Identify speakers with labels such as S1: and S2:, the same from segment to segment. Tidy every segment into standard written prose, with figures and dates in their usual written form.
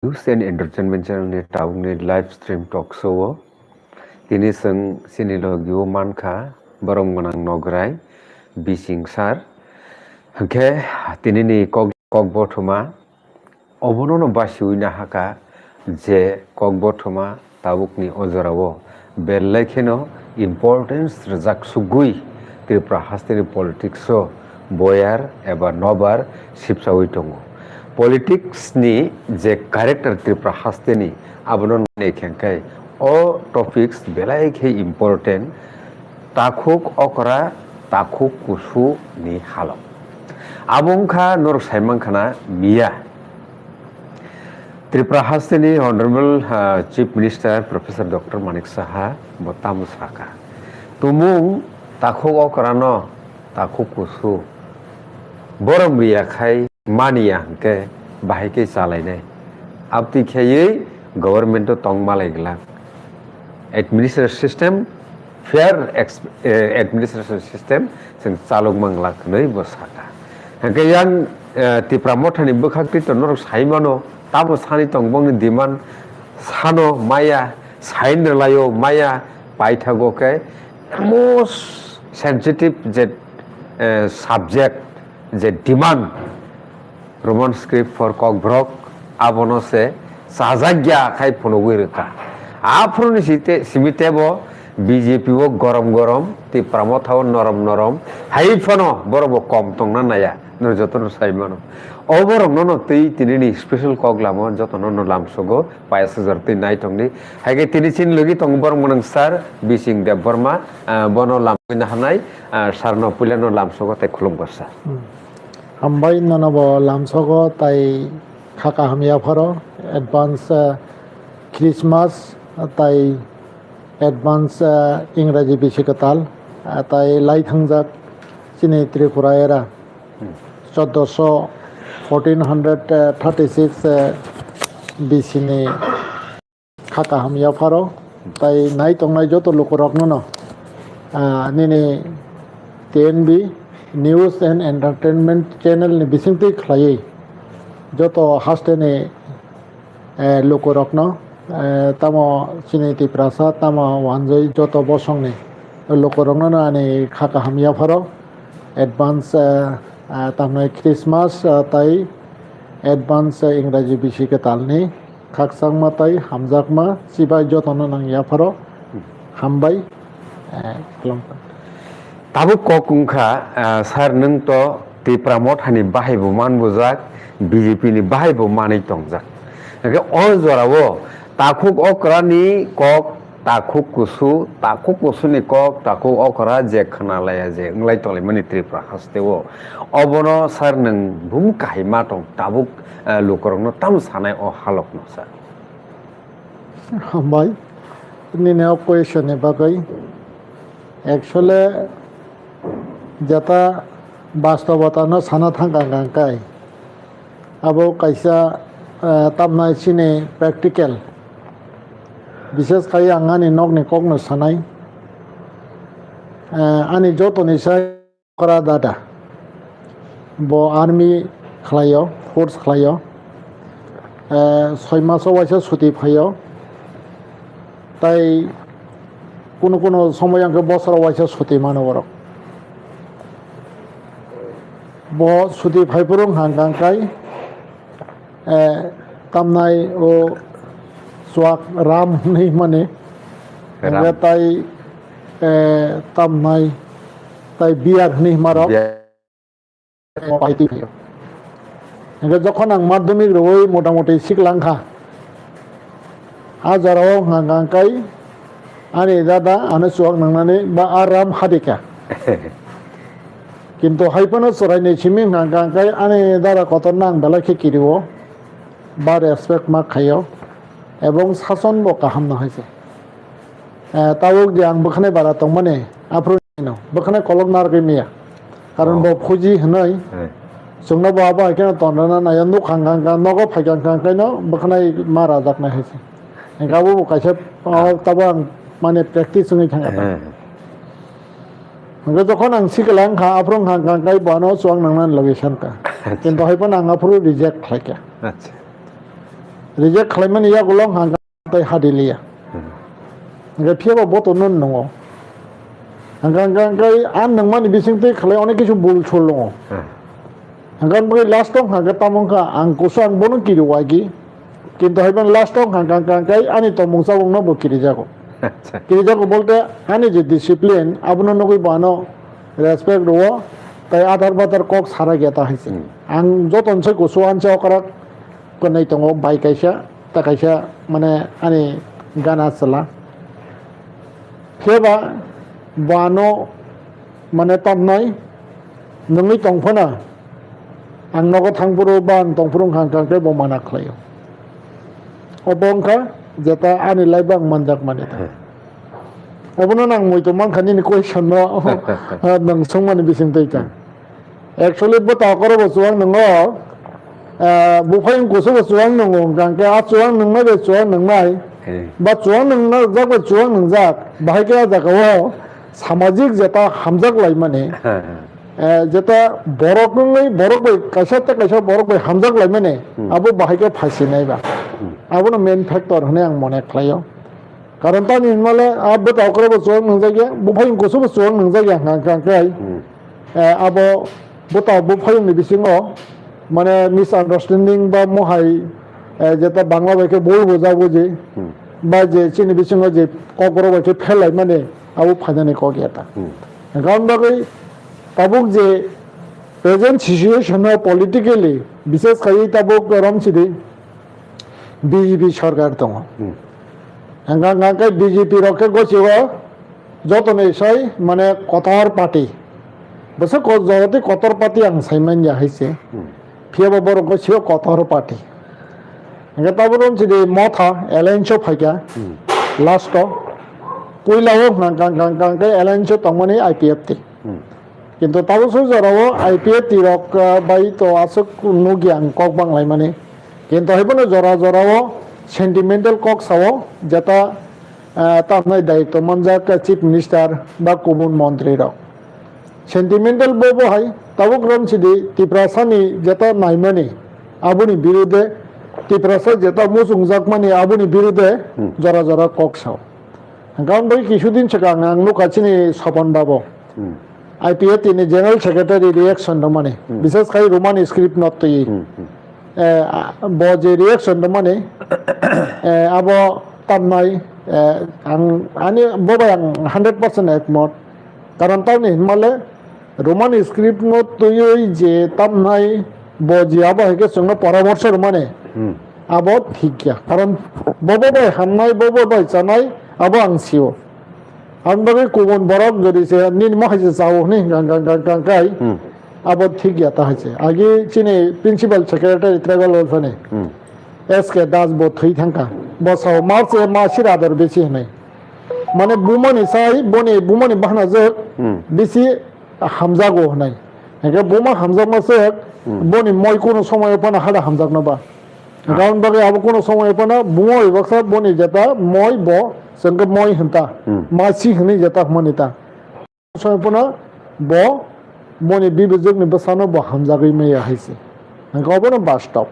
S1: News and Entertainment Channel ni taung ni live stream talk show kini seng sinilogyo manka borong manang nograi bising sar hangke tini ni kok bothoma obono no basiui na haka je kok bothoma tabuk ni ojorao bellai kheno importance rajak sugui Tripura hasteni politics o boyar eba nobar sipsaui tongo politics ni je character Tripura hasteni abono nei khengkai o topics belai khe important takhuk okra takhuk kusu ni halok abongkha nor saimang khana miya Tripura hasteni Honorable Chief Minister Professor Dr. Manik Saha botamu saka tumung takhuk okra no takhuk kusu borong biya khai mania ke bahai ke chalainai abti khayei government to tong malai glak administration system fair administration system sing chalok manglak nei bosaka hangke yang Tripura mothani bukhakti to norok saimano tabo sani tongbong ni demand sano maya sain layo maya paithago ke most sensitive je subject je demand Roman script for Kokbrok abono se sahajagya khai phonogui reka afroni simitebo BJP o gorom Tripura mothao norom hai phono borobo kom tongna naya nor jotono saimano oborok no tei tinini special koglamo jotono no lamsogo payasar tei nai tongni haige tini chin logi tongbor monang sar bising dev Burma bono lamina hanai sarno pulano lamsogo te khulum barsa
S2: Hambai nanabo lamsogo tai khaka hamya pharo advance Christmas tai advance Ingraji bishikatal tai lai thangjak chini Tripura era 1436 bisini khaka hamya pharo tai nai tongnai joto lokorok no nini TNB News and Entertainment Channel ni bisingti khlai joto hasteni lokorokno tamo chini Tripura tamo wanjoi joto bosong ni lokorokno ani khaka hamya pharo advance tamnai Christmas tai advance Ingraji bishike talni khaksangma tai hamjakma sibai joto nangya pharo hambai
S1: tabuk kokungkha sar nung to Tripura mothani bahaibo manbojak BJP ni bahaibo manai tongjak hangke o jorao takhuk okra ni kok takhuk kusu ni kok takhuk okra je khanalaya je nglai tolaimani Tripura hasteo obono sar nung bum kahima tong tabuk lokorokno tam sanai o halokno sar
S2: hambai nini question ni bagai actually jata বাস্তবতা no sana thangka gangkai abo kaisa tamnai chini practical বিশেষ kai angani nokni kokno sanai ani jotoni sai kora data bo army khlayo force khlayo 6 মাস waisa ছুটি phayo tai কোনো সময় angke বছর waisa ছুটি mano borok bo ছুটি phaipurung hangkangkai tamnai o swak ram ni mane tai tamnai tai biar ni marok paiti phayo angke jokhon ang madhyamik roi motamoti siklangkha hajarao hangkangkai ani dada ane swak nangnani ba aram hadika কিন্তু হাইপনো সরাইনে chiming হাঙ্গাঙ্কাই আনে দ্বারা কত নাং বেলাকে কিরিব বা respect মা খাইও এবং শাসন ব কাহাম না হয়েছে তাও যে আং বখানে বারা তং মানে আফ্রো বখানে কলক নারগে মিয়া কারণ ব ফুজি হনই जोंना बहाबा हायकेन तन्ना नाया नुक हांगांगा नगो फाइगांगांकाय न बखाने मारा जाकना हयसे गाबो कायसे ताबो आं माने प्रेक्टिस होय थांगा Hangga jokon ang sikelang kha aprong hanggang kai bano suang nangnan location ka. Kinto hai pon ang apro reject khai kya. Reject খালাইমানি ইয়াগুলো हांगांगाय हादिलिया ओमफ्राय फियाबा बत'नन दङ हांगांगाय आन नोंमानि बिसिंथै खालाय अनेक किसु बुल सुल दङ हांगांगाय लास्टआव हांगा तामंखा आं कुसु आं बोनो किरिवागि किन्तु हायबान लास्टआव हांगांगाय आनि तमंसा बंनो बकिरि जागो किरि जागो बोलते आनि जे डिसिप्लिन आबनो नगै बानो रेसपेक्ट दङ ताई आधार बाधार कक सारा गेता हायसे आं जतनसै कुसु आनसे अकराक कनै दङ बाइकाइसा ताकाइसा माने आनि गाना चला फियाबा बानो माने तामनाय नोंनि तंफोना आं नगो थांफुरो बा आं तंफुरुं हांगांगाय बमाना खालायो अबंखा जेता आनि लाइबा आं मानजाक माने अबनो नां मयतो मानखानि नि क्वेश्चन न नोंसों माने बिसिं दैता एक्चुअली बता करो बसुआं नंगो बुफायं कुसु बसुआं नंगो गांके आ चुआं नंनाय बे चुआं नंनाय बा चुआं नंना जाक बा चुआं नंजाक बाहायके जागाव सामाजिक जेता हामजाक लाय माने जेता बरक नंनाय बरक बै कायसा ते कायसा बरक बै हामजाक लाय माने आबो बाहायके फासिनायबा आबोनो मेन फैक्टर होने आं मने खालायो कारण तानि हिनमाले आ बता करो बसुआं नंजागे बुफायं कुसु बसुआं नंजागे हांगांगाय आबो बता बुफायं नि बिसिङाव माने मिसआन्डारस्टेन्डिं बा महाय जेता बांला बायके बल बोजाबो जे बा जे चिनि बिसिङाव जे ककरो बायके फेलाय माने आबो फाजाने क गेता गाउन बागै ताबुक जे प्रेजेंट सिचुएशनाव पलिटिकली विशेष खायै ताबुक रमसिदि बीजेपी सरकार दङ हांगांगाय बीजेपी रके गसिव जतने सय माने कतार पार्टी बस जगते कतर पार्टी आं साइमान जाहैसे फियाबा बर गसिव कतर पार्टी हांगा ताबो रमसिदि मथा एलायन्स फाइका लास्ट पहिलाव हांगांगाय एलायन्स तंमाने आईपीएफ ति किन्तु ताबो सुजराव आईपीएफ ति रक बाय तो आसक नुगियां कक बांलाय माने किन्तु हायबनो जरा जराव सेंटिमेंटल कक साव जेता तामनाय दायित्व मनजाक चीफ मिनिस्टार बा कुमुन मंत्री रक सेंटिमेंटल बोबो हाय ताबो रमसिदि तिप्रासानि जेता नायमानि आबुनि बिरुद्धे तिप्रासा जेता मुसुंजाक माने आबुनि बिरुद्धे जरा जरा कक साव गाउन बै किसुदिन सिगां आं नुखासिनि सपन बाबु आईपीएफ तिनि जनरल सेक्रेटारि रिएक्शन दं माने विशेष खाय रोमान स्क्रिप्ट नट तयै ब जे रिएक्शन दं माने आबो तामनाय आं आनि बबाय आं 100% एकमत कारण तानि हिनमाले रोमान स्क्रिप्ट नट तयै जे तामनाय ब जे आबो हेके संग परामर्श माने आबो ठीक गया कारण बबाय हामनाय बबाय जानाय आबो आं सियो आं बागै गुबुन बरक जदिसे निन माखासे जावनि गांगाय आबो ठीक गया ताहासे आगे चिनि प्रिन्सिपल सेक्रेटारि ट्राइबल वेलफेयारनि एसके दास बो थै थांका बसाव मार्च मासिर आदर बेसि हनै माने बुमानि साय बने बुमानि बाहना जो बेसि हामजागो हनै हेके बुमा हामजामासे बनि मय कोनो समय पना हादा हामजागनबा गाउन बागै आबो कोनो समय पना बुमो इबक्सा बनि जेता मय ब संग मय हंता मासी हनै जेता मनिता समय पना ब बनि बिबेजोगनि बसानो ब हामजागै मैया हायसे गावबोनो बास्टप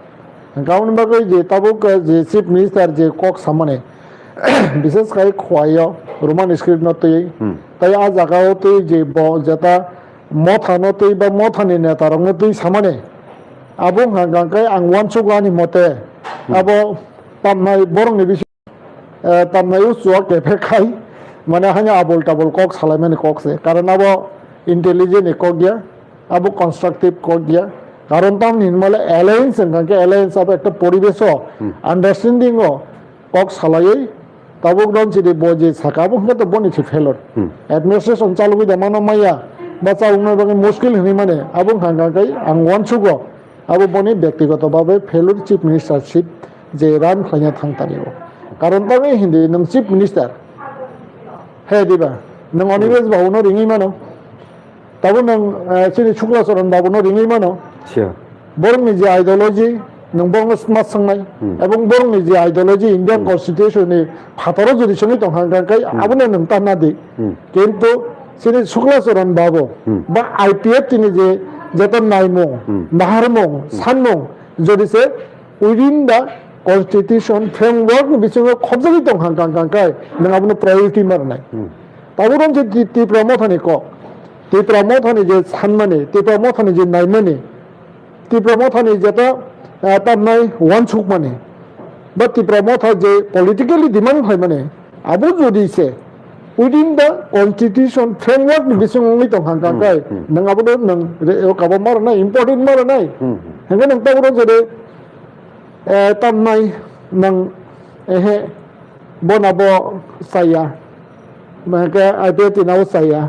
S2: गाउन बागै जे ताबुक जे चीफ मिनिस्टार जे कक सामने विशेष खाय खवायो रोमान स्क्रिप्ट नतयै ताई आ जागाव तै जे ब जेता मथा नतै बा मथानि नेता रंग तै सामने आबो हांगांगाय आं वानसुगानि मते आबो तामनाय बरंनि बिसि तामनाय उसुआ केफे खाय माने हाnya आबल टाबल कक सालायमानि कक से कारण आबो इंटेलिजेंट कक गया आबो कंस्ट्रक्टिव कक गया कारण ताम हिनमाले एलायन्स हांगांगे एलायन्स आबो एकटा परिवेश आन्डारस्टैंडिंग कक सालायै ताबो रनसिदि बजे साकाबो हंगा बनि छि फेलर एडमिनिस्ट्रेशन चालुगै दमानो माया बा चालुनो बागै मुश्किल हनै माने आबो हांगांगाय आं वानसुगो आबो बनि व्यक्तिगत भावे फेलर चीफ मिनिस्टारशिप जे रान खालायनो थांतारियो कारण ताबे हिंदी नों चीफ मिनिस्टार हे दिबा नों अनिबेज बावनो रिङै मानो ताबो नों सिनि शुक्लाचरण बाबुनो रिङै मानो बरंनि जे आइडियोलॉजी नों बरंनो स्मार्ट संनाय एवं बरंनि जे आइडियोलॉजी इंडियन कन्स्टिट्यूशननि फातरो जुदि संगै दं हांगांगाय आबोनो नों ताना दि किन्तु सिनि शुक्लाचरण बाबु बा आईपीएफ तिनि जे जेता नायमो बाहारमो सानमो जदिसे उइदिन दा constitution framework ni bisingo khobjagi tong hang kai nang abno priority mar nai taburon je ti promothani ko ti promothani je sanmani ti promothani je naimani ti promothani jeta tamnai wansuk mani but ti promotha je politically demand hoy mane abu jodi se within the constitution framework ni bisingo ni tong hang kai nang abno nang kabo mar nai important mar nai hang nang taburon je tam nay nang ehe bonabo saya maka ade tinau saya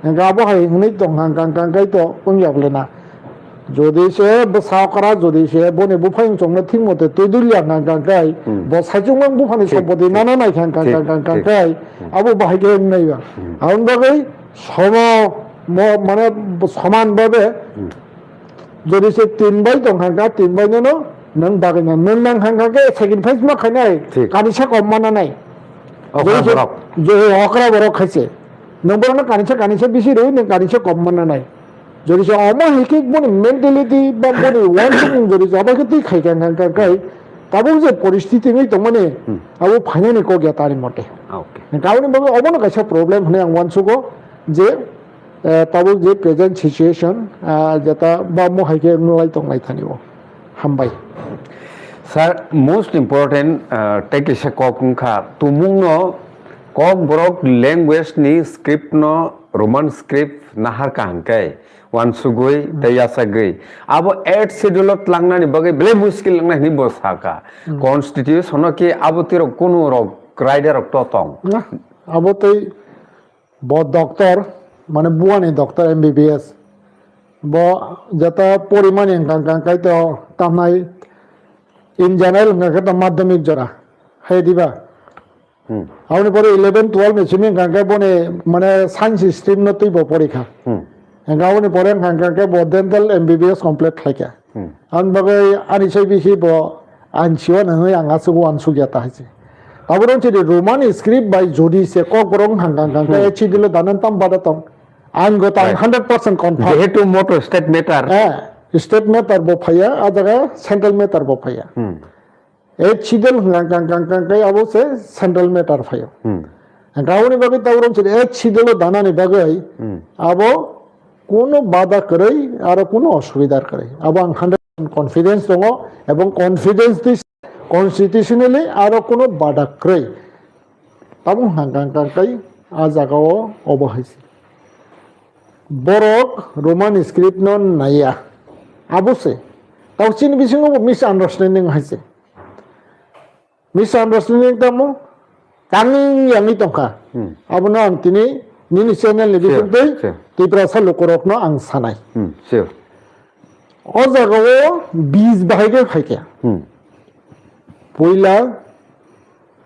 S2: nga bo hai ni tong hang kai to pungyok lena jodi se basakara jodi se bone bu phaing chong na thing mote tu dulya hang kai bo sajung bu phani sobodi nana nai hang kai abu bahai ge nai ba aun ba gai somo মানে সমান ভাবে যদি সে 3 by tong hang 3 by no nang bagay na nang hanggang kay sacrifice mo kanay kanisya ko mananay jo okra borok khaise nang borok na kanisya bisi roi nang kanisya ko mananay jodi se oma hikik boni mentality ba boni one thing jodi jaba kiti khai kan hanggang kay tabu je poristiti ni to mane abu phanyani ko gya tari mote
S1: okay
S2: kauni babu obono kaisa problem hne ang wansu ko je tabu je present situation jeta ba mo haike nolai tong lai thanibo hambai
S1: Sir, most important take is a kokungka tumung no kok borok language ni script no Roman script nahar kahangkai wan sugoi daya sagai abo 8 schedule langna ni bagai bele muskil langna ni bosaka constitution no ki abo tiro kono rok rider rok totong
S2: na abo tei bo doctor mane buani doctor MBBS bo jata porimani kang kai to tamnai in general ngaka madhyamik jora hai diba auni pore 11 12 me chimi ngaka bone mane science stream no tibo porikha ngawni pore ngaka bo dental MBBS complete thaika an bagai ani sei bihi bo anchio na hoi anga su wan su gyata haise aburon che roman script by jodi se ko borong hanganga echi dilo danan tam badatong an gota 100% confirm
S1: jehetu motor state matter
S2: state matter bo phaya ajaga central matter bo phaya e chidel gang kai abo se central matter phayo gauni bagai tawron che e chidel dana ni bagai abo kono bada karai ar kono অসুবিধার karai abo 100% confidence dongo ebong confidence dis constitutionally ar kono bada karai tabung hanggang kai ajagao obahaisi borok roman script non naya abuse tauchin bisingo misunderstanding haise misunderstanding tamo tanging yang itongka abuna antini nini channel ni bisinte tiprasa lokorokno ang sanai
S1: sure
S2: o jagao 20 bahage phaike poila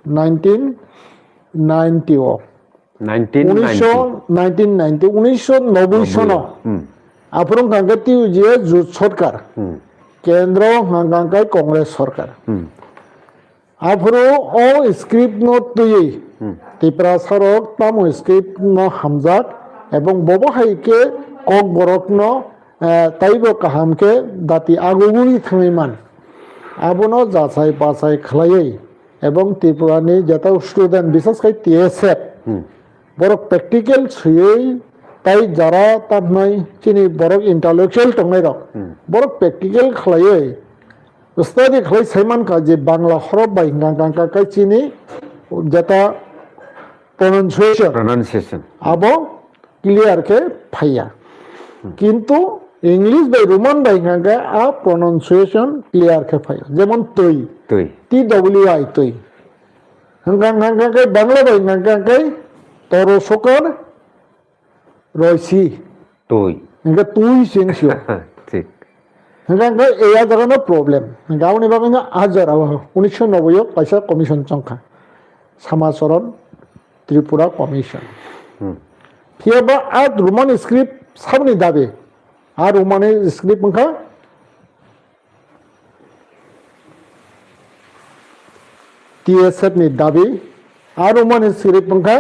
S2: 1990 1990 সনো আপরং কাঙ্গাতি যে জোট সরকার কেন্দ্র হাঙ্গাঙ্কাই কংগ্রেস সরকার আপরো ও script no তুই তিপ্রা সরক তাম script no হামজাত এবং ববহাইকে cock বরক no তাইব কাহামকে দাতি আগুগুরি থামিমান আবনো যাচাই বাছাই খালাই এবং ত্রিপুরানি যেটা স্টুডেন্ট বিশেষ করে টিএসএফ বড় প্র্যাকটিক্যাল ছুঁয়েই তাই যারা তার নয় চিনি বড় ইন্টালেকচুয়াল টংনাই রক বড় প্র্যাকটিক্যাল খালাই স্টাডি খালাই সাইমান কাজে বাংলা হরফ বা হিঙ্গাঙ্কা কাই চিনি যেটা প্রনাউন্সিয়েশন আবো ক্লিয়ার কে ফাইয়া কিন্তু ইংলিশ বাই রোমান বাই হিঙ্গাঙ্কা আ প্রনাউন্সিয়েশন ক্লিয়ার কে ফাইয়া যেমন তুই TWI তুই হিঙ্গাঙ্কা কাই বাংলা বাই হিঙ্গাঙ্কা কাই toro sokor roisi
S1: তুই
S2: nga tui singsio
S1: ঠিক
S2: nga eya jaga no problem nga uni baga nga ajar awa 1990 paisa commission chongkha samasoron tripura commission fiaba ad roman script sabni dabe ar roman script mangka TSF ni dabi ar roman script mangka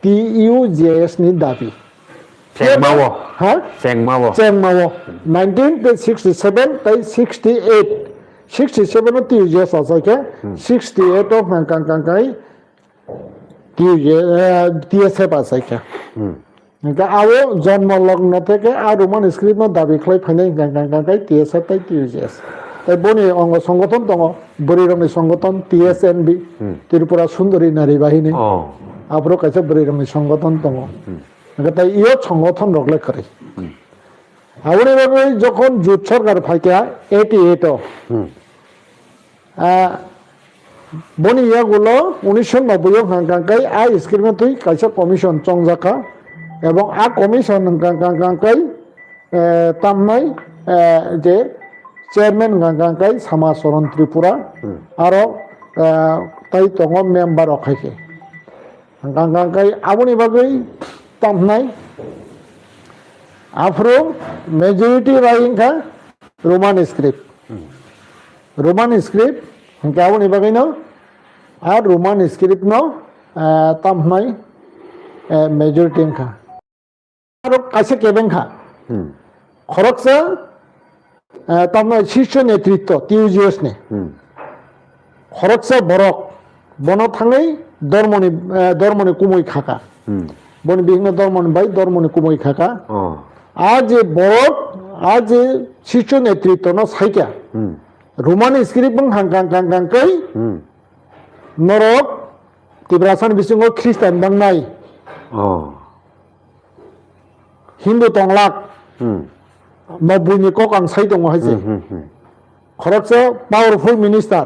S2: TUJS ni dabi.
S1: Cengmawo.
S2: Ha?
S1: Cengmawo.
S2: 1967 tai 68. 67 TUGS asaike 68 of Hankangkai TSF asaike Nga awo জন্ম লগ্ন থেকে আর Roman script দাবি খাই ফাইনাই গাঙ্গাঙ্গাঙ্গাই TSF তাই TUGS তাই বনি অঙ্গ সংগঠন দङ বরিরংনি সংগঠন TSNB ত্রিপুরা সুন্দরী নারী বাহিনী আবরো কাছে বরিরংনি সংগঠন দङ তাই ইয় সংগঠন রগলে করে আবনি বাবু যখন জোট সরকার ফাইকা 88 বনি ইয়াগুলো 1990 হাঙ্গাঙ্গাই আই স্ক্রিপ্ট তুই কাছে কমিশন চংজাকা এবং আ কমিশন গাঙ্গাঙ্গাই তামনাই যে চেয়ারম্যান গাঙ্গাঙ্গাই সামাসরণ ত্রিপুরা আরো তাই দङ মেম্বার অখাইকে গাঙ্গাঙ্গাই আবনি বাগৈ তামনাই আফ্রো মেজরিটি রাইংখা রোমান স্ক্রিপ্ট হংকে আবনি বাগৈ ন আর রোমান স্ক্রিপ্ট ন তামনাই মেজরিটি খা আর কাছে কেবেংখা খরকসা তামনাই শীর্ষ নেতৃত্ব TUGS নে খরকসা বরক বন থাঙै ধর্মনি কুমই খাকা বনি বিভিন্ন ধর্মনি বাই ধর্মনি কুমই খাকা আজ বরক আজ শীর্ষ নেতৃত্ব ন সাইকা রোমান স্ক্রিপ্ট হাঙ্গাঙ্গাঙ্গাঙ্কাই নরক তিব্রাসান বিসঙ্গ খ্রিস্টান বাংনাই হিন্দু তংলাক মবুনি কক আং সাই দङ হাইছে খরকসা পাওয়ারফুল মিনিস্টার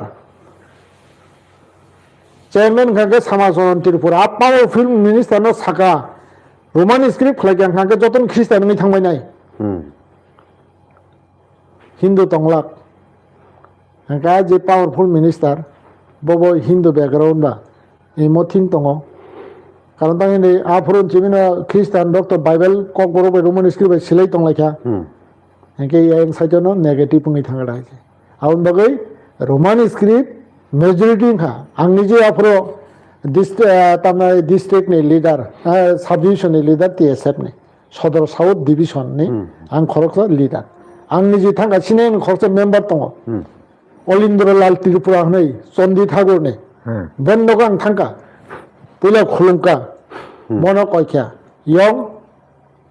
S2: চেয়ারম্যান খাকে সামাসরণ ত্রিপুরা পাওয়ারফুল মিনিস্টার ন সাকা রোমান স্ক্রিপ্ট খাইকে খাকে যতন খ্রিস্টান মি থাंबाय নাই হিন্দু তংলাক খাকা যে পাওয়ারফুল মিনিস্টার ববো হিন্দু ব্যাকগ্রাউন্ড বা এই মথিন দङ কারণ তাই নেই আফরন চিমিনা খ্রিস্টান ডক্টর বাইবেল কক বড় রোমান স্ক্রিপ্ট সিলাই তংলাইখা হেঁকে এই সাইজনো নেগেটিভ পুঙি থাঙ্গা আছে আউন বাগৈ রোমান স্ক্রিপ্ট মেজরিটি খা आं নিজে আফ্রো ডিস্ট্রিক্ট नि লিডার সাব ডিভিশন नि লিডার TSF नि সদর সাউথ ডিভিশন नि आं খরকসা লিডার आं নিজে থাঙ্গা সিনে খরকসা মেম্বার দङ অলিন্দ্র লাল ত্রিপুরা হनै চন্দি ঠাকুর नि বন্দগাং থাঙ্গা তুলে খুলুমকা মন কয়খা ইয়ং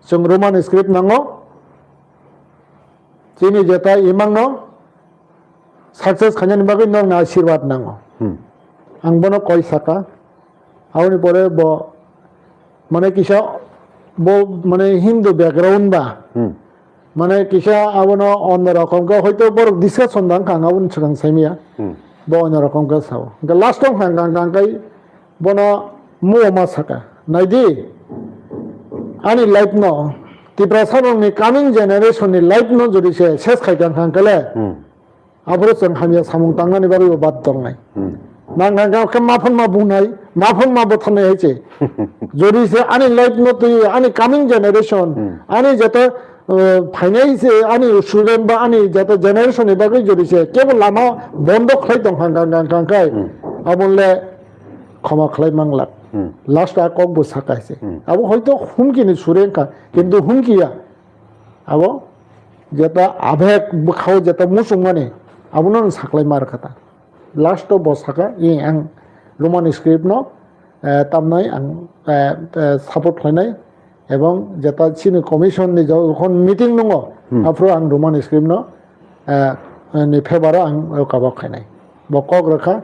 S2: जों রোমান স্ক্রিপ্ট নাङो চিনি যেটা ইমাংন সাকসেস খানানি বাগৈ নং আশীর্বাদ নাङो आं बनो कय साका आउनि परे ब माने किसा ब माने हिंदू बैकग्राउंड बा माने किसा आबनो अन्य रकम का हयतो बर डिसकाशन दां खांगा उन सगां साइमिया ब अन्य रकम का साव गा लास्ट टाइम खांगा गांगाय बनो मुमा साका नाइदि आनि लाइफ न तिब्रासारनि कामिंग जेनारेशन नि लाइफ न जदि से सेस खाइगां खांगले आबरो जों हामिया सामुं तांगानि बागै बात दंनाय नांगांगा माफन मा बुंनाय माफन मा बथानाय हैचे जदि से आनि लाइफ न तुइ आनि कामिंग जेनारेशन आनि जत फाइनाइस आनि स्टूडेंट बा आनि जत जेनारेशन नि बागै जदि से केवल लामा बन्द खाइ दं हांगांगांगांगाय आबुले क्षमा खालाय मांगला लास्ट आ कक बसाकायसे आबो हयतो हुमकिनि सुरेंका किन्तु हुमकिया आबो जेता आबेग बखाव जेता मुसुंगाने आबोनो साखलाय मार खाता लास्ट बसाका इ आं रोमान स्क्रिप्ट न तामनाय आं सापोर्ट खालायनाय এবং যেটা চিনি কমিশন नि যখন মিটিং दङ आफ्रो आं रोमान स्क्रिप्ट न नि फेभार आं काबा खायनाय बकक रखा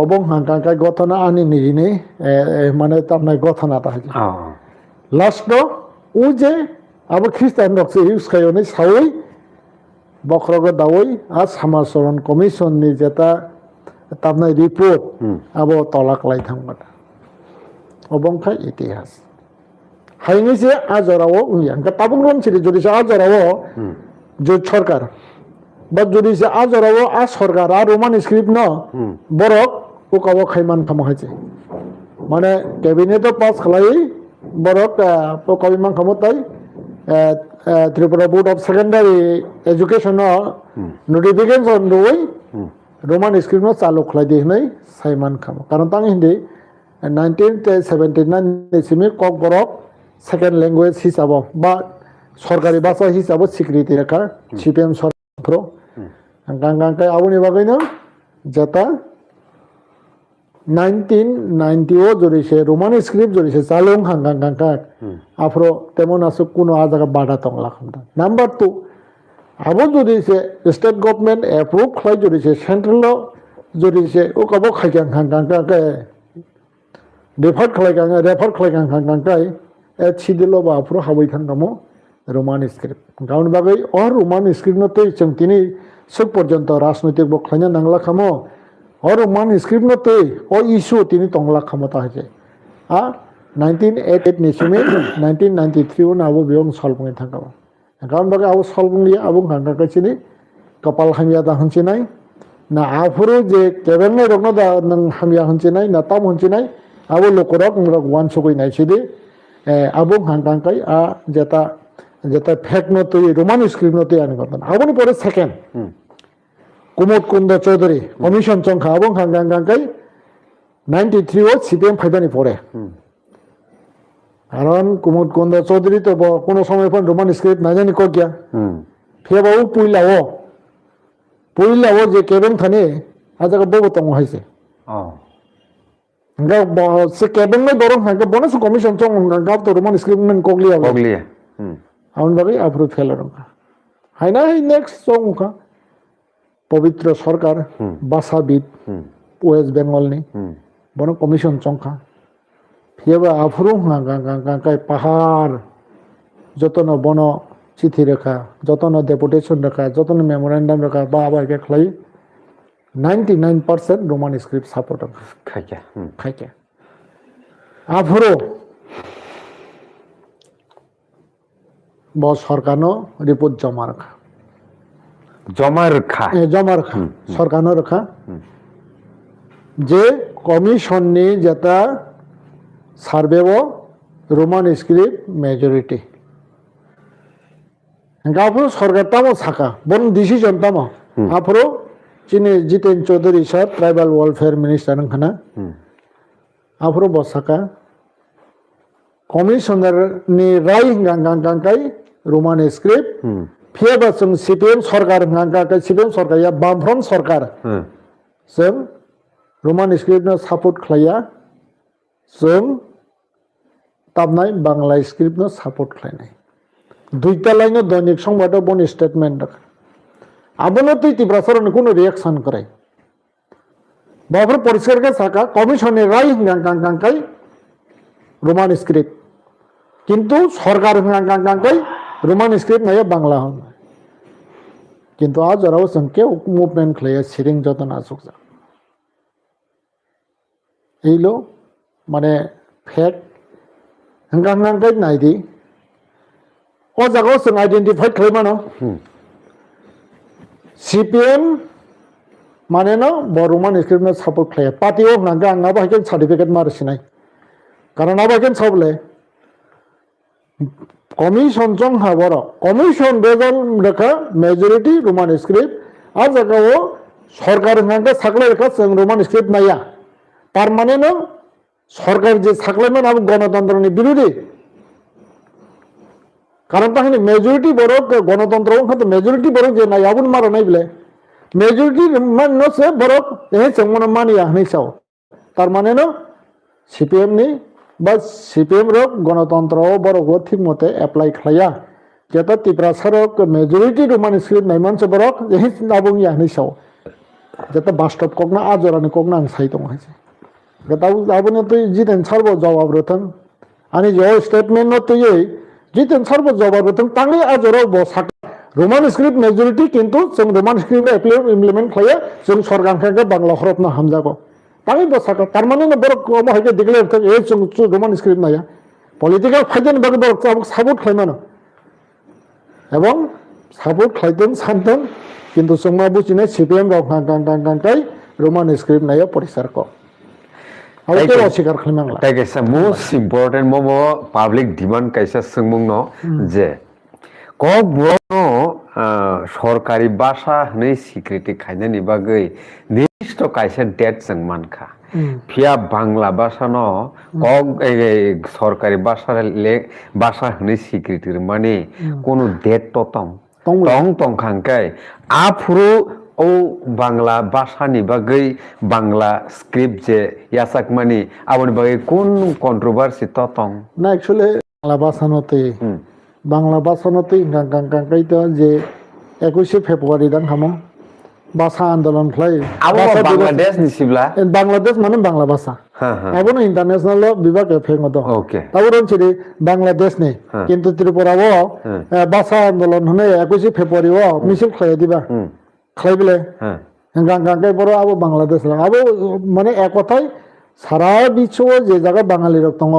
S2: अबं हांकांका गथना आनि निजिनि माने तामनाय गथना ता लास्ट उजे अब ख्रिस्टान रक्से इउज खायोनै सावै बख्रग दावै आ समासरन कमिशन नि जेता तामनाय रिपोर्ट अब तलाक लाई थांबाटा अबंखा इतिहास हाइनि से आजराव उयां का ताबुं रनसिरि जदि से आजराव जो सरकार बा जदि से आजराव आ सरकार आ रोमान स्क्रिप्ट न बरक उकाव खायमान खामहायसे माने कैबिनेट पास खालाय बरक उकाविमान खामताय Tripura board of secondary education notification दोय रोमान स्क्रिप्ट न चालू खालाय देहनै सायमान खाम कारण तां हिंदी 1979 सिमि कक बरक सेकेंड लैंग्वेज हिसाब बा सरकारी भाषा हिसाब स्वीकृति रेखा सीपीएम सरकार hangkang aboni bagayno jeta 1990 জড়িছে রোমান স্ক্রিপ্ট জড়িছে চালং hangkang afro temon asuk kuno ajaga bada tongla khamda number 2 abo জড়িছে স্টেট গভর্নমেন্ট অ্যাপ্রুভ খাই জড়িছে সেন্ট্রাল জড়িছে ও কব খাইগাং hangkang রেফার খাইগাং hangkang এ ছিদিলো বা afro হাবই থাঙ্গামো রোমান স্ক্রিপ্ট গাউন বাগৈ অ রোমান স্ক্রিপ্ট নতৈ जों তিনি সুখ পর্যন্ত রাজনৈতিক বখাইনা নাংলা খামো অ রোমান স্ক্রিপ্ট নতৈ অ ইস্যু তিনি তংলা ক্ষমতা হয়েছে 1988 নিসিমে 1993 না আবো বিয়ং সলবুঙে থাকাবো গাউন বাগৈ আবো সলবুঙলি আবো hangkang চিনি কপাল হামিয়া দা হনচিনাই না আফুরু যে কেবেনে রগন দা নং হামিয়া হনচিনাই না তাম হনচিনাই আবো লোকরক রক ওয়ান সগৈ নাইছিদি আবো hangkang যেটা ফেক নতই রোমান স্ক্রিপ্ট নতই আনি করতেন আবনি পরে সেকেন্ড কুমুদ কুন্দ চৌধুরী কমিশন চংখা আবং hangkang 93 ও সিপিএম ফাইদানি পরে কারণ কুমুদ কুন্দ চৌধুরী তো কোনো সময় পর রোমান স্ক্রিপ্ট না জানি কিয়া ফেবাও পুইলাও যে কেবেন থানে আজাকে বব তং হইছে সে কেবেন নাই বরং hangkang বনস কমিশন চং গাব তো রোমান স্ক্রিপ্ট নন কগলিয়া আউন বাগৈ আপ্রুভ ফেলারঙ্কা হাইনা হাই নেক্সট চংখা পবিত্র সরকার বাসাবিদ ওয়েস্ট বেঙ্গল নি বন কমিশন চংখা ফিয়েবা আফরু hangkang পাহাড় যতন বন চিঠি রেখা যতন ডেপুটেশন রেখা যতন মেমোরেন্ডাম রেখা বা আবার খাই 99% রোমান স্ক্রিপ্ট সাপোর্ট খাইকে আফরু সরকারনো রিপোর্ট জমা রাখা সরকারনো রাখা যে কমিশন নি যেটা সার্ভে রোমান স্ক্রিপ্ট মেজরিটি আফরো সরকার তামো সাকা বন ডিসিশন তামো আফরো চিনি Jiten Chowdhury sir tribal welfare minister খানা আফরো বসাকা কমিশনার নি রাই hangkang রোমান স্ক্রিপ্ট ফিয়াবা जों সিপিএম সরকার hangkang সিপিএম সরকার या বামফ্রন্ট সরকার जों রোমান স্ক্রিপ্ট নো সাপোর্ট খাইয়া जों তাবনাই বাংলা স্ক্রিপ্ট নো সাপোর্ট খাইনাই দুইটা লাইনে দৈনিক সংবাদ বন স্টেটমেন্ট আবনো তুই তীব্রাচরণ কোনো রিয়াকশন করে বাবর পরিষ্কার কে সাকা কমিশনের রাই hangkang রোমান স্ক্রিপ্ট কিন্তু সরকার hangkang রোমান স্ক্রিপ্ট নাই বাংলা হন কিন্তু আজ ওরাও সঙ্গে মুভমেন্ট খেলে সিরিং যতন আসুক যা এইলো মানে ফেক hangkang নাই দি ও জায়গাও जों আইডেন্টিফাই খাইমানো সিপিএম মানে না রোমান স্ক্রিপ্ট সাপোর্ট খাইয়া পার্টিও hangkang আবার সার্টিফিকেট মারছি নাই কারণ আবার সবলে কমিশন চংহা বড় কমিশন বেজন রেখা মেজরিটি রোমান স্ক্রিপ্ট আর জায়গাও সরকার hangkang সাকলে রেখা जों রোমান স্ক্রিপ্ট নাইয়া তার মানে না সরকার যে সাকলে না গণতন্ত্র বিরোধী কারণ তাহলে মেজরিটি বড় গণতন্ত্র মেজরিটি বড় যে নাই আবুন মারো নাই বলে মেজরিটি মানছে বড় जों মনে মানিয়া হইছাও তার মানে না সিপিএম নি বা সিপিএম রক গণতন্ত্র বড় ঠিক মতে এপ্লাই খাইয়া যেটা ত্রিপুরা মেজরিটি রোমান স্ক্রিপ্ট নাই মানছে বড় এই আবুং ইয়া হইছাও যেটা বাস্তব কগনা আজরানি কগনা সাই দং হইছে যেটা আবুন তুই জিতেন সার্ব জবাব রতন আনি যে স্টেটমেন্ট তুই জিতেন সার্ব জবাব রতন তাঙ্গে আজরাও বসাক রোমান স্ক্রিপ্ট মেজরিটি কিন্তু जों রোমান স্ক্রিপ্ট ইমপ্লিমেন্ট খাইয়া जों সরকারকে বাংলা হরফ না হামজাগো তাই বসাকা তার মানে না বড় কম হইকে ডিক্লেয়ার থাকে এই जों রোমান স্ক্রিপ্ট নাইয়া পলিটিক্যাল ফাইদেন বাকি বড় সাপোর্ট খাইমানো এবং সাপোর্ট খাইতেন সানতেন কিন্তু जों मा বুঝিনে সিপিএম রক hangkang রোমান স্ক্রিপ্ট নাইয়া পরিষ্কার ক আইতে অস্বীকার খাইমাংলা
S1: তাই গেছে মোস্ট ইম্পর্টেন্ট মোমো পাবলিক ডিমান্ড কাইসা সোংমুং ন যে কক বড় সরকারি ভাষা হনে স্বীকৃতি খাইনানি বাগৈ নির্দিষ্ট কাইসা ডেট जों মানখা ফিয়া বাংলা ভাষা ন কক সরকারি ভাষা হনে স্বীকৃতির মানে কোনো ডেট টতম টং টং খাংকাই আফুরু ও বাংলা ভাষানি বাগै বাংলা স্ক্রিপ্ট যে ইয়াসাক মানি আবনি বাগै কোন কন্ট্রোভার্সি ততং
S2: না অ্যাকচুয়ালি বাংলা ভাষানতে গাंगांगांगाইতো যে 21 ফেব্রুয়ারি দান হামো ভাষা আন্দোলন ফ্লাই
S1: আবো বাংলাদেশ নিসিবলা
S2: বাংলাদেশ মানে বাংলা ভাষা
S1: হ্যাঁ হ্যাঁ
S2: আবনো ইন্টারন্যাশনাল বিভাগ ফেঙ্গতো
S1: ওকে
S2: তাবরন ছিরি বাংলাদেশ নে কিন্তু ত্রিপুরাও ভাষা আন্দোলন হনে 21 ফেব্রুয়ারি ও মিছিল খাই দিবা খাইবলে
S1: হ্যাঁ
S2: গাंगांगांगाই বড় আবো বাংলাদেশ আবো মানে এক কথাই সারা বিশ্ব যে জায়গা বাঙালি রক দङ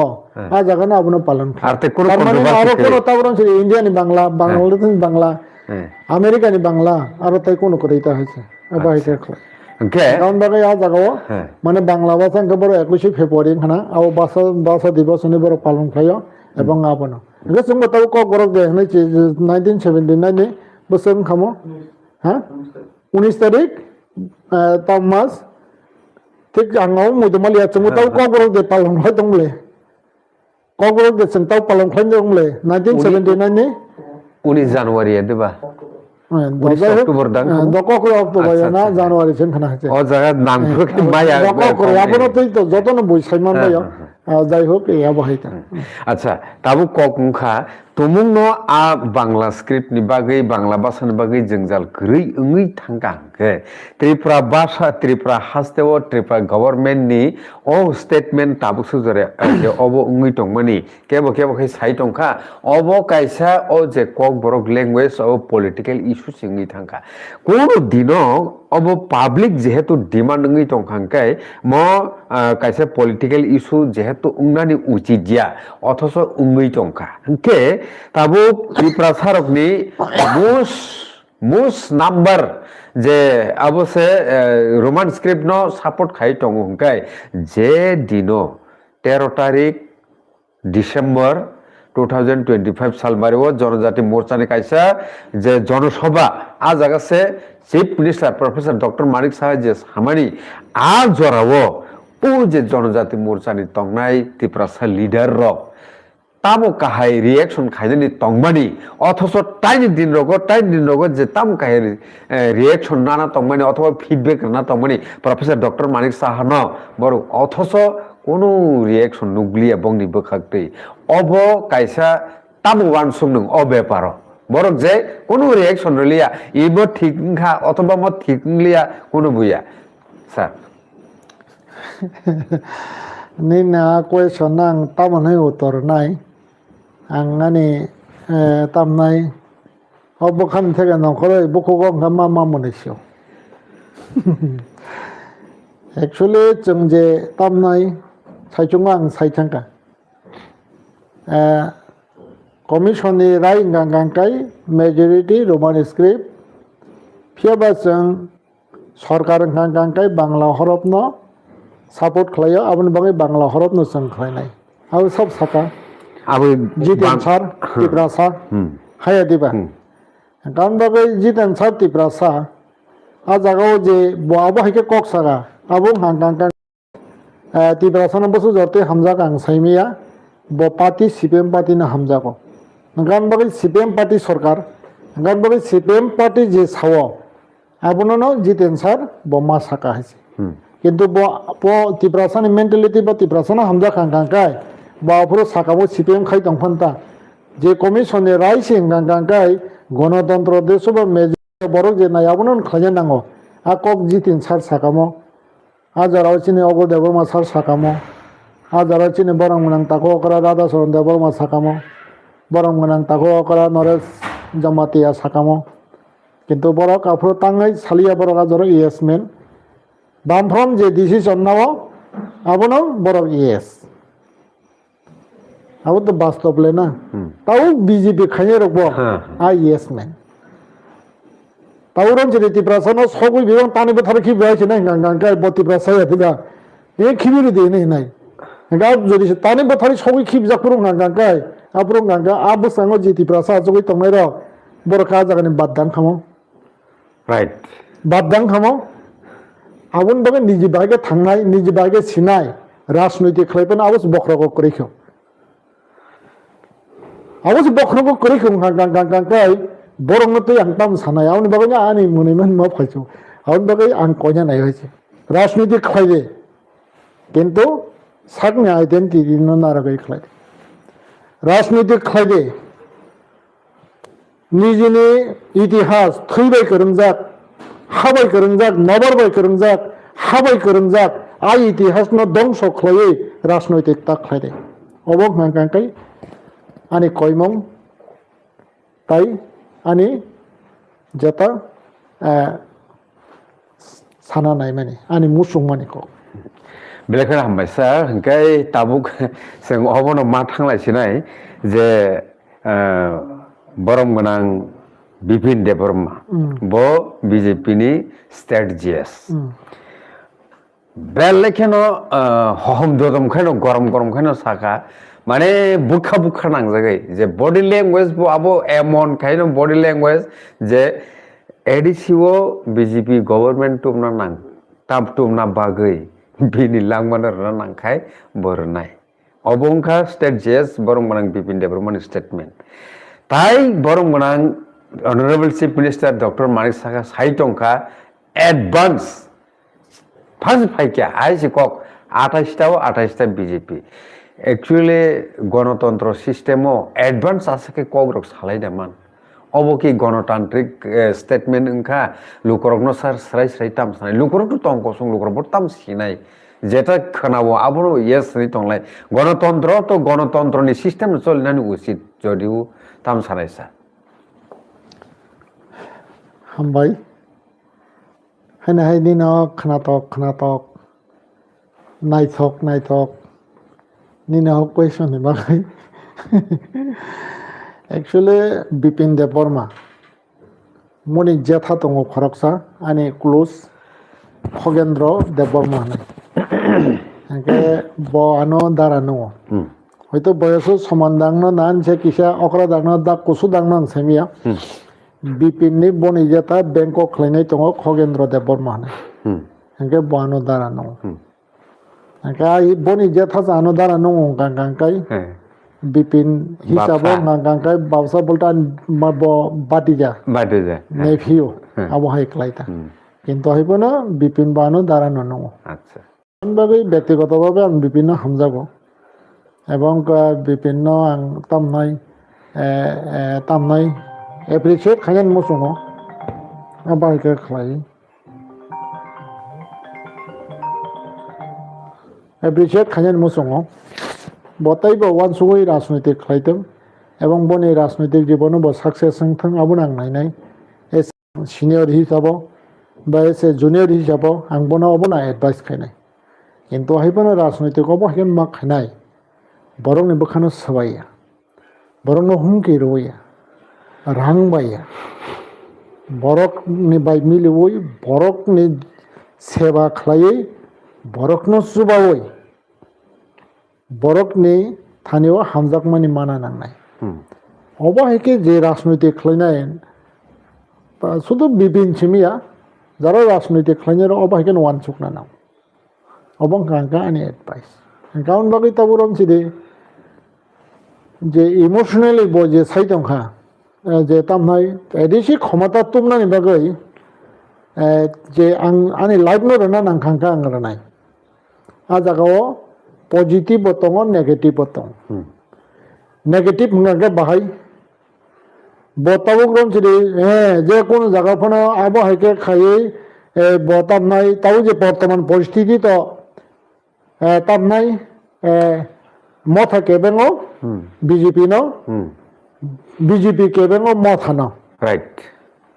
S2: আ জায়গা না আবনো পালন
S1: আর তে কোন
S2: মানে আরো কোন তাবরন ছিরি ইন্ডিয়ানি বাংলা বাংলাদেশি বাংলা আমেরিকানি বাংলা আরো তাই কোন করে এটা হয়েছে বাহিতে
S1: ওকে
S2: কারণ বাগে আ জায়গাও মানে বাংলা ভাষা বড় 21 ফেব্রুয়ারি খানা আও ভাষা ভাষা দিবস নি বড় পালন খায় এবং আবনো এগে जों তাও ক গরক দে হনে 1979 নি বছর খামো হ্যাঁ 19 তারিখ তাও মাস ঠিক আঙাও মুদমালিয়া जों তাও ক গরক দে পালন হয় দংলে ক গরক দে जों তাও পালন খাই দংলে 1979 নি
S1: 19 জানুয়ারি দেবা 19 অক্টোবর দান
S2: অক্টোবর না জানুয়ারি সেন খানা হচ্ছে
S1: ও জায়গা নাম কি মায়া
S2: আপনারা তো যতন বই সাইমান ভাই যাই হোক এই আবহাইতা
S1: আচ্ছা তাবু ককমুখা তুমুং ন আ বাংলা স্ক্রিপ্ট नि बागै बांग्ला भाषानि बागै जोंजाल गरै ओङै थांगांगे त्रिपुरा भाषा त्रिपुरा हास्तेव त्रिपुरा गभर्नमेंट नि ओ स्टेटमेंट ताबु सुजरे जे अबो ओङै तंमानि केबो केबो खै साइ तंखा अबो कायसा ओ जे कक बरक लैंग्वेज ओ पॉलिटिकल इश्यू सिङै थांखा कोनो दिनो अबो पाब्लिक जेहेतु डिमांड ओङै तंखांकाय म कायसा पॉलिटिकल इश्यू जेहेतु ओंनानि उचित जिया अथच ओङै तंखा के ताबो त्रिपुरा सारकनि मुस नाम्बार जे अब से रोमान स्क्रिप्ट न सपोर्ट खाई टंग हुंकाय जे दिनो 13 तारिख डिसेम्बर 2025 साल बारे वो जनजाति मोर्चा ने कैसा जे जनसभा आ जगह से chief minister professor doctor Manik Saha जे हमारी आ जरावो ओ जे जनजाति मोर्चा नि तंगनाय त्रिपुरा सा लीडर रो तामो काहाय रिएक्शन खाइनि तंगमानि अथच टाइनि दिन रगो जे ताम काहाय रिएक्शन नाना तंगमानि अथवा फीडबैक ना तंगमानि प्रोफेसर डॉक्टर मानिक साहा न बरो अथच कोनो रिएक्शन नुग्लिया बंगनि बखाक्तै अब कायसा तामो वान सुंनों अ बेपार बरक जे कोनो रिएक्शन रलिया इबो ठीकखा अथवा म ठीकलिया कोनो बुया सर
S2: निना क्वेश्चन आं तामनै उत्तर नाय आं नानि तामनाय अबखान থেকে নকরে বকগং मा मा মনেছিও एक्चुअली जों जे तामनाय साइचुं आं साइथांका कमिशननि राय गांगांकाय मेजरिटी रोमान स्क्रिप्ट फियाबा जों सरकार गांगांकाय बांग्ला हरफनो सपोर्ट खालायो आबनि बागै बांग्ला हरफनो जों खालायनाय आबो सब साका आबो जितेन सर त्रिपुरा सा हाया दिबा गान बागै जितेन सर त्रिपुरा सा आ जागाव जे बआबो हायके कक सागा आबो गांगांकाय त्रिपुरा सा बसु जते हामजा गां साइमिया ब पार्टी सीपीएम पार्टी ना हामजाको गान बागै सीपीएम पार्टी सरकार गान बागै सीपीएम पार्टी जे साव आबनो न जितेन सर ब मा साका हायसे किंतु ब त्रिपुरा सा मेंटालिटी ब त्रिपुरा सा हामजा गांगांकाय बाफोर साकाबो सीपीएम खाय दंफानता जे कमिशन राय सिं गांगांकाय गणतंत्र देश ब मेजर बरक जे नायाबनो खाय नांगो आ कक जितेन सर साकामो हाजाराव चिनि अगल देबरमा सर साकामो हाजाराव चिनि बरंमनां ताको अकरा राधा चरण देबरमा साकामो बरंमनां ताको अकरा नरेश जमातिया साकामो किंतु बरक आफरो तांगै सालिया बरक आजरो येसमेन बामफ्रम जे डिसिजन नाओ आबनो बरक येस आबो तो बास्तव लेना ताऊ बीजेपी खाय रखबो आ येसमेन ताउरन जे त्रिपुरा सा सबै बिबां तानि बोथार खि बायसे ना गांगांकाय त्रिपुरा सा यातिगा ए खिबिरि दे नै नाय गा जदि तानि बोथार सबै खिब जाखुरु गांगांकाय आपुरु गांगा आ बसाङो जे त्रिपुरा सा जगै तंनाय र बरखा जागानि बाददान खामो
S1: राइट
S2: बाददान खामो आबुन बगे निजि बागे थांनाय निजि बागे सिनाय राजनैतिक खालायपन आबस बख्रगो करिखो आबस बख्रगो करिखो गांगांकाय बरंनो तो आं ताम सानाय आउनि बागे आनि मुनिमन मा फायसो হাউন বাকি আং কইনা নাই হয়েছে রাজনীতি খাইবে কিন্তু সাকনি আইডেন্টিটি নারাগৈ খাইবে রাজনীতি খাইবে निजिनि इतिहास थैबाय गोरोंजाक हाबाय गोरोंजाक नबरबाय गोरोंजाक हाबाय गोरोंजाक आइ इतिहासनो दंस खालायै राजनैतिक ताख्लायदे अबक नांकांकाय आनि कयमं ताई आनि जेता साना नायमानि आनि मुसुंमानिखौ
S1: बेलेखा हामबाय सार हंखाय ताबुक जों अबनो मा थांलायसिनाय जे बरम गोनां बिपिन देबबर्मा ब बीजेपी नि स्टेट जीएस बेलेखेनो हहम ददम खानो गरम गरम खानो साका माने बुखा बुखा नांजागै जे बॉडी लैंग्वेज बो आबो एमन खायनो बॉडी लैंग्वेज जे एडीसीओ बीजेपी गवर्नमेंट तुमना नां ताब तुमना बागै बिनि लांमाना नांखाय बरनाय अबंखा स्टेट जीएस बरम गोनां बिपिन देबबर्मा स्टेटमेंट ताई बरम गोनां honourable chief minister doctor Manik Saha साइटंका एडवांस फार्स्ट फाइकिया आइसि कक 28 बीजेपी एक्चुअली गणतंत्र सिस्टेमो एडवांस आसके कग्रक सालायदोंमोन अबकि गणतांत्रिक स्टेटमेंट उनका लुकरकनो सार स्राय स्राय ताम सानाय लुकरक तो तंकसं लुकरक ताम सिनाय जेटा खोनावो आबनो यस नि तंलाय गणतंत्रनि सिस्टेम चलनानै उचित जदिउ ताम सानाय सा
S2: हामबाय हाय दिनो खोनातक नायथक निनो क्वेश्चन नि बागै एक्चुअली बिपिन देबबर्मा मनि जेथा दङ खरकसा आनि क्लोज खगेन्द्र देबबर्मा होननाय ओंखे ब आनो दारा दङ হয়তো বয়স সমান দাংনো নান সে কিসা অকরা দাংনো দা কুসু দাংনো সেমিয়া বিপিননি বনিজাতা বেংকক খাইনাই দङ खगेन्द्र देबबर्मा होननाय ओंखे बानो दारा दङ ओंखे आइ बनिजाता जानो दारा दङ गांगांकाय बिपिन हिसाबै गांगांकाय बावसा बोलतान बाटिजा नेफियो आबो हाय क्लाइता কিন্তু হইবনা বিপিন বানো দারা দङ আচ্ছা বাগै ব্যক্তিগতভাবে आं বিপিন হামজাগো এবং বিপিন आं तामनाय एप्रिशिएट खायन मुसुङो बायके खालाय एप्रिशिएट खायन मुसुङो बताइबो वानसुङै राजनीतिक खालायदों এবং बनि राजनीतिक जीवनो ब सक्सेस थों आबो नांनायनाय एस सिनियर हिसाबाव बा एसे जूनियर हिसाबाव आं बनो अबना एडवाइस खायनाय কিন্তু हायबनो राजनीतिक अबो हायन मा खायनाय बरंनि बखानो सबाया बरंनो हुमकी रोया रांबाया बरकनि बाय मिलुवै बरकनि सेवा खालायै बरकनो सुबावै बरकनि थानियाव हामजाकमानि माना नांनाय अबाहायके जे राजनैतिक खालायनाय शुधु बिपिन सिमिया যারা রাজনৈতিক খালাইनाय अबाहायके वान सुकना नाव अबं कांका आनि एडवाइस काउन बागै ताबुरम सिदे जे इमोशनली ब जे साइदंखा जे तामनाय एदिसि क्षमता तुमनानि बागै जे आं आनि लाइफ नो रना नांखांखा आं रनाय आ जागाव पजिटिव बतंग नेगेटिव बतंग नेगेटिव होननानै बाहाय बताबो ग्रम सिदे जे कोनो जागाफोनो आबो हायके खायै बताबनाय ताउ जे बर्तमान परिस्थिति तो ताबनाय मथा केबेंगो बीजेपी नो बीजेपी केबेंगो मथा नो राइट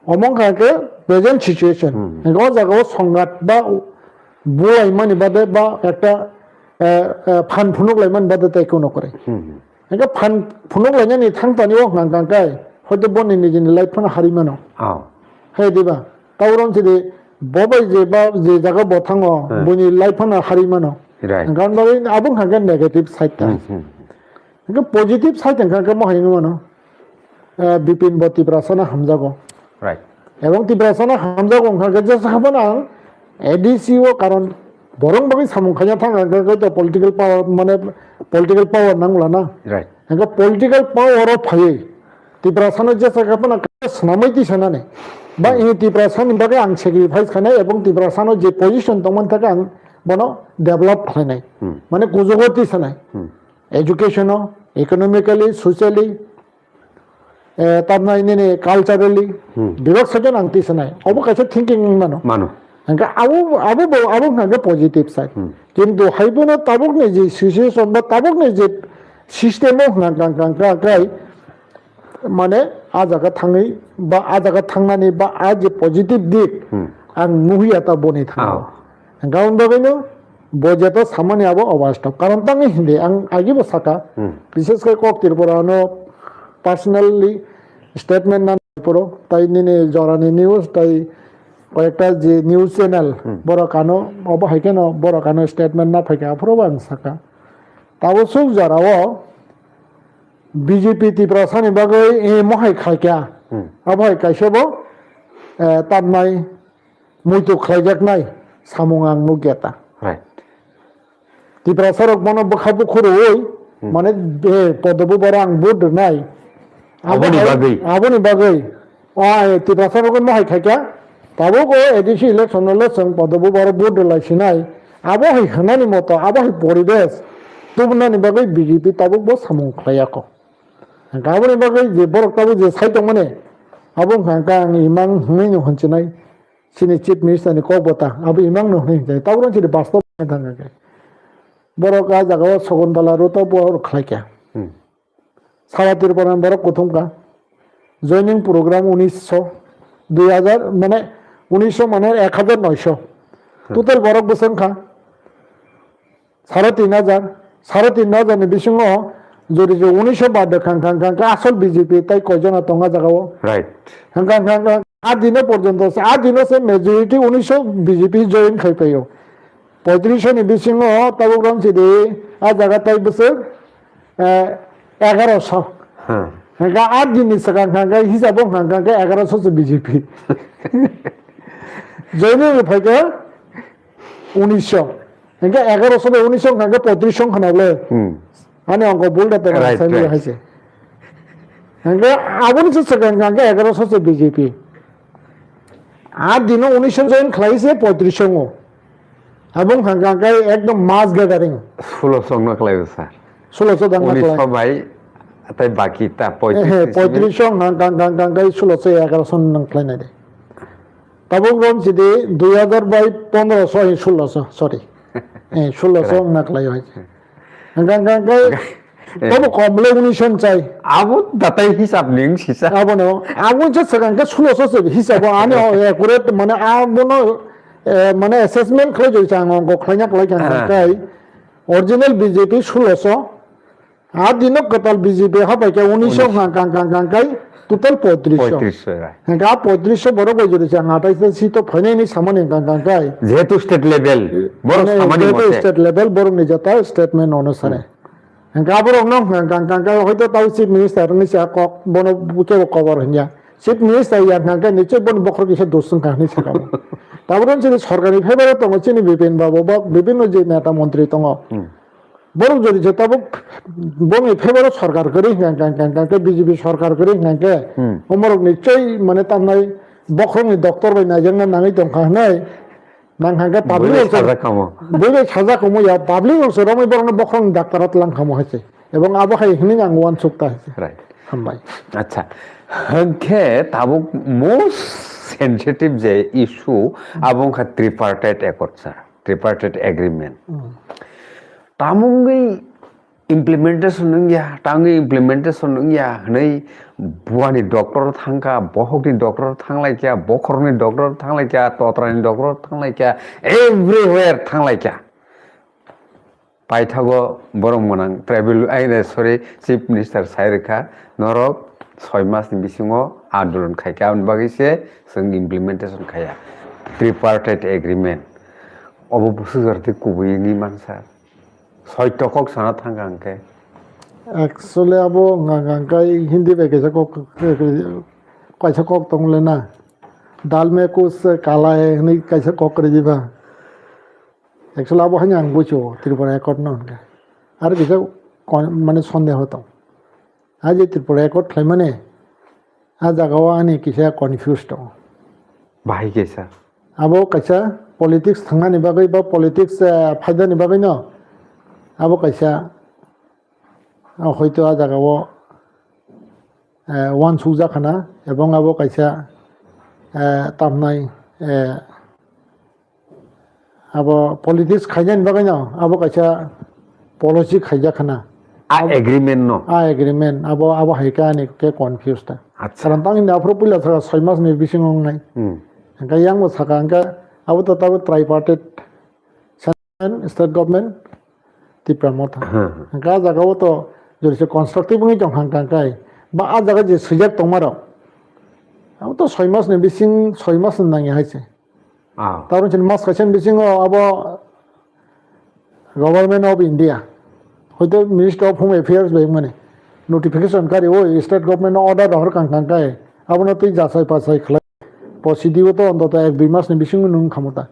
S2: अमंग खाके प्रेजेंट सिचुएशन एगो जागाव संगात बा बुआई मानि बादे बा एकटा फान फुनुक लाइमान बादे ताइको नकरे एगो फान फुनुक लाइनानि थांतानिओ गांगांकाय हयतो बनि निजिनि लाइफ फन हारिमानो हे दिबा ताउरन सिदे बबाय जे बा जे जागा बथाङो बनि लाइफ फन हारिमानो गान बागै आबुं हागोन नेगेटिभ साइड ता एगो पजिटिभ साइड एंखाके महैनो मानो बिपिन बतिब्रासना हामजागो राइट এবং तिब्रासना हामजागो एंखाके जे साबना एडीसीओ कारण बरं बागै सामुखाया थांगाके तो पॉलिटिकल पावर माने पॉलिटिकल पावर नांगला ना राइट एंगा पॉलिटिकल पावर फायै तिब्रासना जे साबना স্নামাইতি সানানে বা এই ত্রিপুরা সানनि बागै आं सेक्रिफाइस खालामनाय এবং ত্রিপুরা सानाव जे पजिशन दंमोन थाखाय आं बनो डेभलप खालामनाय माने गोजौगति सानाय एजुकेशनाव इकोनॉमिकली सोशली ताबनायनि कालचारली बिभाग साजन आं तिसानाय अब कासे थिंकिं मानो हंगा आबो हंगा पॉजिटिव साइड किंतु हाइबोनो ताबुकनि जे सिचुएशन बा ताबुकनि जे सिस्टेमाव हंगा गाय माने आ जागा थाङै बा आ जागा थांनानै बा आ जे पजिटिव दिक आं नुहैया ता बनि थाङो गाउन बागैनो बजेट सामान्याबो अवास्तव कारण ताङै हिंदे आं आगिबो साका विशेष कर कक त्रिपुरानो पर्सनली स्टेटमेंट ना परो ताई निने जरानि न्यूज ताई कयेकटा जे न्यूज चैनल बरकानो अब हाइकेनो बरकानो स्टेटमेंट ना फैका फ्रोबो आं साका ताबो सुख जरावो बीजेपी त्रिपुरा साननि बागै महाय खायका अबहाय कायसेबो ताबनाय मुइतु खायजाकनाय सामुं आं नुगेता त्रिपुरा सरक मनो बखाबु खर'यै माने बे पदबु बारा आं बुदनाय आबोनि बागै त्रिपुरा सरक महाय खायका ताबो को एडिसि इलेक्शन लेसन पदबु बारा बुदलायसिनाय आबहाय होनानि मतो आबहाय परिबेश तुबनानि बागै बीजेपी ताबो बो सामुं खायाको गाबोन बागै जे बरकताबो जे साइट माने आबो हांगा आं इमां हनै हनचनाय सिनि चीफ मिनिस्टारनि कबता आबो इमां हनै जाय ताबो सिनि बास्तव थांगा बरका जागाव सगनबाला रुतो बर खायका सारा त्रिपुरा बरक कुथुमका जॉइनिंग प्रोग्राम 1900 2000 माने 1900 माने 1900 टोटल बरक बोसोनखा 3500 नि बिसिङाव যদি যে 1900 बाद खांखांखांखा आसल बीजेपी ताई कयजना तंगा जागाव
S1: राइट
S2: खांखांखांखा आ दिन पर्यंत आ दिन से मेजॉरिटी 1900 बीजेपी जॉइन खायपायो 3500 नि बिसिङाव ताबुग्राम सिदि आ जागा ताई बोसोर 1100 खांखा आ दिन नि खांखांखा हिसाब खांखांखा 1100 से बीजेपी जॉइन फायका 1900 खांखा 1100 बे 1900 खांखा 3500 खानावले आने अंक बोलता तो राइट है से हंगे आबुन से सकन हंगे 1100 से बीजेपी आ दिनो 1900 जॉइन खाई से 3500 गो आबुन हंगे एकदम मास गैदरिंग
S1: 1600 न खालायो सर
S2: 1600 दांगा
S1: 1900 भाई ताई बाकी ता
S2: 3500 हंगे 1600 1100 न खालायनाय दे तबो गम सिदे 2000 बाय 1500 1600 सॉरी 1600 न खालायो है हंगांगांगाय तब कमले 1900 चाय
S1: आबो दाताय हिसाब निं सिसा
S2: आबो नो आबो जो सगांगा 1600 से हिसाब आने एक्युरेट माने आबो नो माने असेसमेंट खै जो चांगो गो खैना खै ओरिजिनल बीजेपी 1600 आ दिनो कतल बीजेपी हाबाय के 1900 हंगांगांगाय टोटल 3500 हंगा 3500 बरो गजो चांगा आटाइसे सितो फैनायनि सामान्य हंगांगांगाय
S1: जेहेतु स्टेट लेवल बरो सामान्य मते
S2: स्टेट लेवल बरो निजता स्टेटमेंट अनुसारे हंगा बरो नो हंगांगांगाय होयतो ताउ चीफ मिनिस्टर नि सा कक बनो बुके खबर हन्या चीफ मिनिस्टर या हंगा निचे बन बखर किसे दोसन काहनि सकाबो ताबरन से सरकारि फेबार तो चिनि बिपिन बाबू बा विभिन्न जे नेता मंत्री तंग बरो जरि जे ताबो बंग फेबार सरकार करि हंगांगांगाय बीजेपी सरकार करि हंगांगे हमरक निचय माने तामनाय बखरनि डॉक्टर बाय नाजंगा नाङै दंखानाय नांहांगा पाब्लिक बयबो साजा खमो या पाब्लिक ओसोराव बरनो बखरनि डाक्टरात लांखामो हायसे एबं आबहाय हिनि आं वान सुक्ता
S1: राइट
S2: हामबाय
S1: अच्छा हंखे ताबो मोस्ट सेंसिटिव जे इशू आबों का tripartite accord sir tripartite agreement तामुंगै इम्प्लीमेंटेशन नंगिया तांगै इम्प्लीमेंटेशन नंगिया नै बुवानि डॉक्टर थांका बहकनि डॉक्टर थांलायकिया बखरनि डॉक्टर थांलायकिया तत्रानि डॉक्टर थांलायकिया एवरीवेयर थांलायकिया पाइथागो बरममोनां ट्राइबल आइने सरि चीफ मिनिस्टर साइरखा नरक 6 मासनि बिसिङाव आन्दोलन खायका बागैसे जों इम्प्लीमेंटेशन खाया ट्रिपार्टाइट एग्रीमेंट अब बुसुजारते कुबैनि मानसा सयतकक साना थांगा अंके
S2: एक्चुअली अब गांगांगाय हिंदी में कैसे कक तंगले ना दाल में कुछ काला है नहीं कैसे कक करे जीवा एक्चुअली अब हन्या आं बुझो त्रिपुरा एकॉर्ड न हनके आरो बिखौ माने सन्देह होता आज त्रिपुरा एकॉर्ड खाय माने आ जागाव आंनि किसा कनफ्यूज दं
S1: बाहाय कैसा
S2: आबो कैसा पलिटिक्स थांनानै बागै बा पलिटिक्स फायदानि बागै न आबो कैसा हयতো आ जागाव वान सुक जाखाना एबं आबो कैसा तामनाय आबो पलिटिक्स खायनायनि बागै न आबो कैसा पलिसि खायजाखाना
S1: आ एग्रीमेंट न
S2: आ एग्रीमेंट आबो हायका आंनि के कनफ्यूज दा
S1: आच्छा
S2: कारण तांनि नाफ्रो पहिला थारा 6 मासनि बिसिङावनाय Hanggang yang mo saka hangga abo tatawo tripartite state government ti pramota. Hangga jagawo to jori se constructive ngi jong hanggang kai ba a jaga je sujak tomaro. Abo to 6 mas ni bising 6 mas nang ya haise. Tarun chen mas kachen bising abo government of India. Hoito Minister of Home Affairs bai mane notification kari o state government order hor kang kai abo no ti jasai pasai khlai positive তো অন্তত 1-2 মাস নি বিসিং নুং খামতা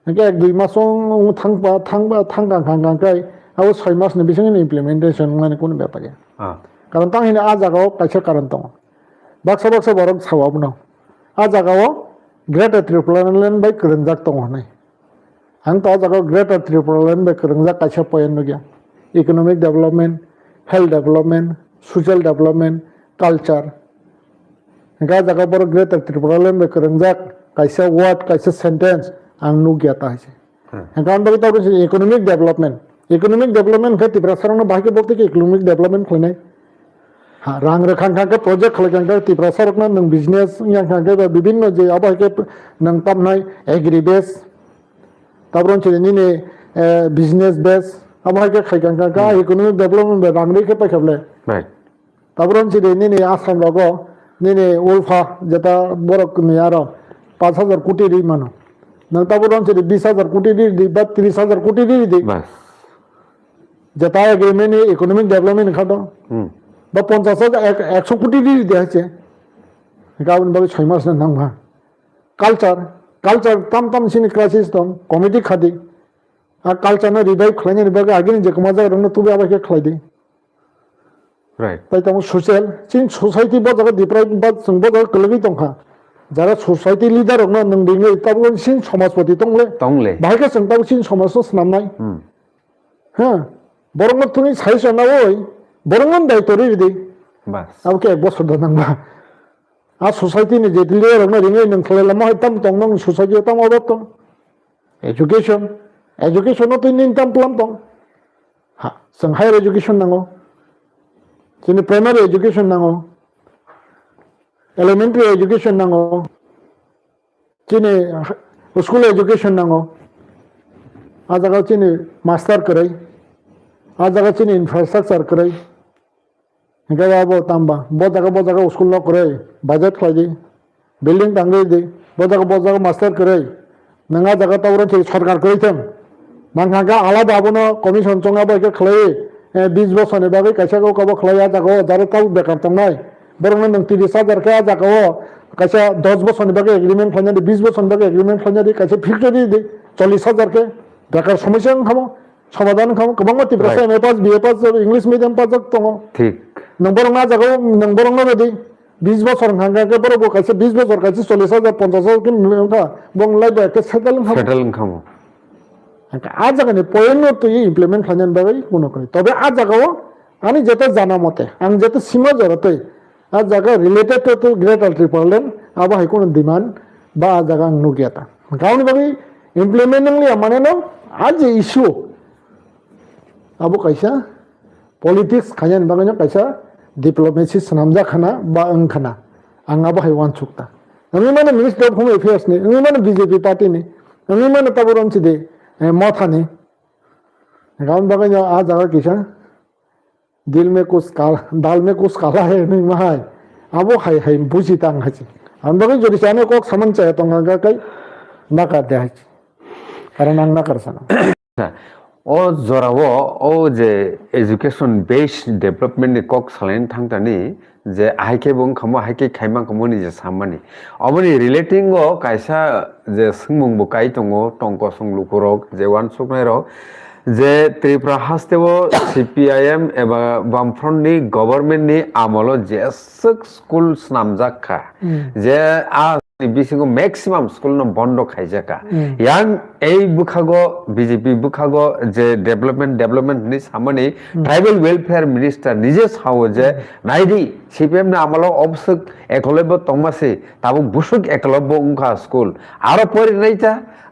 S2: একে 1-2 মাস থাংগাই আও 6 মাস নি বিসিং implementation মানে কোন ব্যাপারে কারণ তাং হিনে আ জাগাও কাইছে কারণ দङ বাক্সা বরং সাওয়াব ন আ জাগাও গ্রেটার ত্রিপুরাল্যান্ড বাই করंजाक दङ हनै आं तो জাগাও গ্রেটার ত্রিপুরাল্যান্ড বাই করंजाक কাইছে পয়েন নগিয়া economic development health development social development culture Hingga jaga boro greater Tripuraland be kerengzak kaisa word kaisa sentence ang nu gyata haise. Hingga ang bagita urus economic development ke Tripura sarang na bahagi bokti ke economic development khlai ha rang rekhang khang ke project khlai kang ke Tripura sarang na nang business yang khang ke bibhinno je aba ke nang tam nai agri base tabron che ni ne business base aba ke khlai kang ka economic development be rang re ke pa khable right tabron che ni ne asam logo নিনে উলফা যেটা বড় নিয়ারো 5000 কোটি রি মানো নংতাবরন সে 20000 কোটি রি বা 30000 কোটি রি দি বাস যেটা এগ্রিমেন্ট ইকোনমিক ডেভেলপমেন্ট খাটো বা 50000 100 কোটি রি দি আছে গাউন বাগে 6 মাস না নাংবা কালচার তাম সিনি ক্রাইসিস দম কমিটি খাদি আর কালচার না রিভাইভ খাইনি বাগে আগে যে কমাজা রং তুবে আবাকে খাই দি তাই তাম সোশ্যাল চিন সোসাইটি বজাga ডিপ্রাইভ বা সংবদ কলগি দংখা যারা সোসাইটি লিডার রং নং দিনে তাবন সিন সমাজপতি তংলে ভাইকে সংতাব সিন সমাজ নামনাই হ্যাঁ বরং তুমি সাইজ না ওই বরং দায়িত্ব রে দি বাস আবকে এক বছর দানাংবা আ সোসাইটি নি যে লিডার রং রিঙে নং খলেলা মহ তাম তং নং সোসাইটি তাম অবত এডুকেশন তো নিন তাম প্লাম তং হা সং হায়ার এডুকেশন নাঙ্গো Sini primary education nango, elementary education nango, sini school education nango, ajaga sini master kerai, ajaga sini infrastructure kerai, hingga abo tamba, bojaga school lo kerai, budget kerai, building tanggai di, bojaga master kerai, nanga jaga tawuran sini sarkar kerai tem, nangka alada abono commission chonga ba ke kerai. 20 বছর বাগে কাইসা গো কব খলায়া জাগো যারা তাও বেকার তো নাই বরং নং 30000 কা জাগো কাইসা 10 বছর বাগে এগ্রিমেন্ট ফাইনাল 20 বছর বাগে এগ্রিমেন্ট ফাইনাল কাইসা ফিক্সড দি 40000 কে বেকার সমস্যা খামো সমাধান খামো কবং Tripura MA pass BA pass English medium pass তো ঠিক নং বরং না জাগো নং বরং না দি 20 বছর হাঙ্গা কে বড় কাইসা 20 বছর কাইসা 40000 50000 কে মেটা বং লাই কে সেটেল খামো আ জায়গা নি পয়েন্ট তো ইমপ্লিমেন্ট খাইনান বাগै কোনো কই তবে আ জায়গাও আমি যেটা জানা মতে আমি যেটা সীমা জড়তে আ জায়গা রিলেটেড টু গ্রেটার ট্রিপোরাল্যান্ড আবা হাই কোনো ডিমান্ড বা আ জায়গা নুগিয়াতা গাউনি বাগै ইমপ্লিমেন্ট নংলি মানে ন আজ ইস্যু আবো কাইসা পলিটিক্স খাইনান বাগै ন কাইসা ডিপ্লোমেসি সামজা খানা বা খানা আং আবা হাই ওয়ান সুক্তা আমি মানে মিনিস্টার অফ হোম অ্যাফেয়ার্স নি আমি মানে বিজেপি পার্টি নি আমি মানে তাবরন চিদে मथानी गाउन बगैया आ जागा किसा दिल में कुछ दाल में कुछ काला है नहीं महाय आबो हाय बुझी तांग हाची हम बगै जदि साने कोक समन चाहे तो गागा कई ना कर दे हाची कारण आं ना कर सना
S1: ओ जरावो ओ जे एजुकेशन बेस्ड डेभलपमेंट नि कोक सालाइन थांतानि जे आइके बुं खमो हाइके खाइमा खमोनि जे सामानि अबनि रिलेटिंग ओ काइसा जे संमुं बकाइ दङ टंक संलुकुरक जे वान सुकनाय रक যে ত্রিপুরা হাস্তেও সিপিআইএম एबा बामफ्रन्टनि गभर्नमेन्टनि आमोलाव जेसेक स्कुल नामजाखा जे बिसिंगो मैक्सिमाम स्कुल न बन्द खाइजाका यां এই बुखागो बीजेपी बुखागो जे डेभलपमेन्ट नि सामने ट्राइबल वेलफेयर मिनिस्टार निजे सावो जे नाइदि সিপিএম না আমলাও অবশ্যক একলব্য তংমাসে তাবো বুসুক একলব্য উংখা স্কুল আরো পরে নাইতা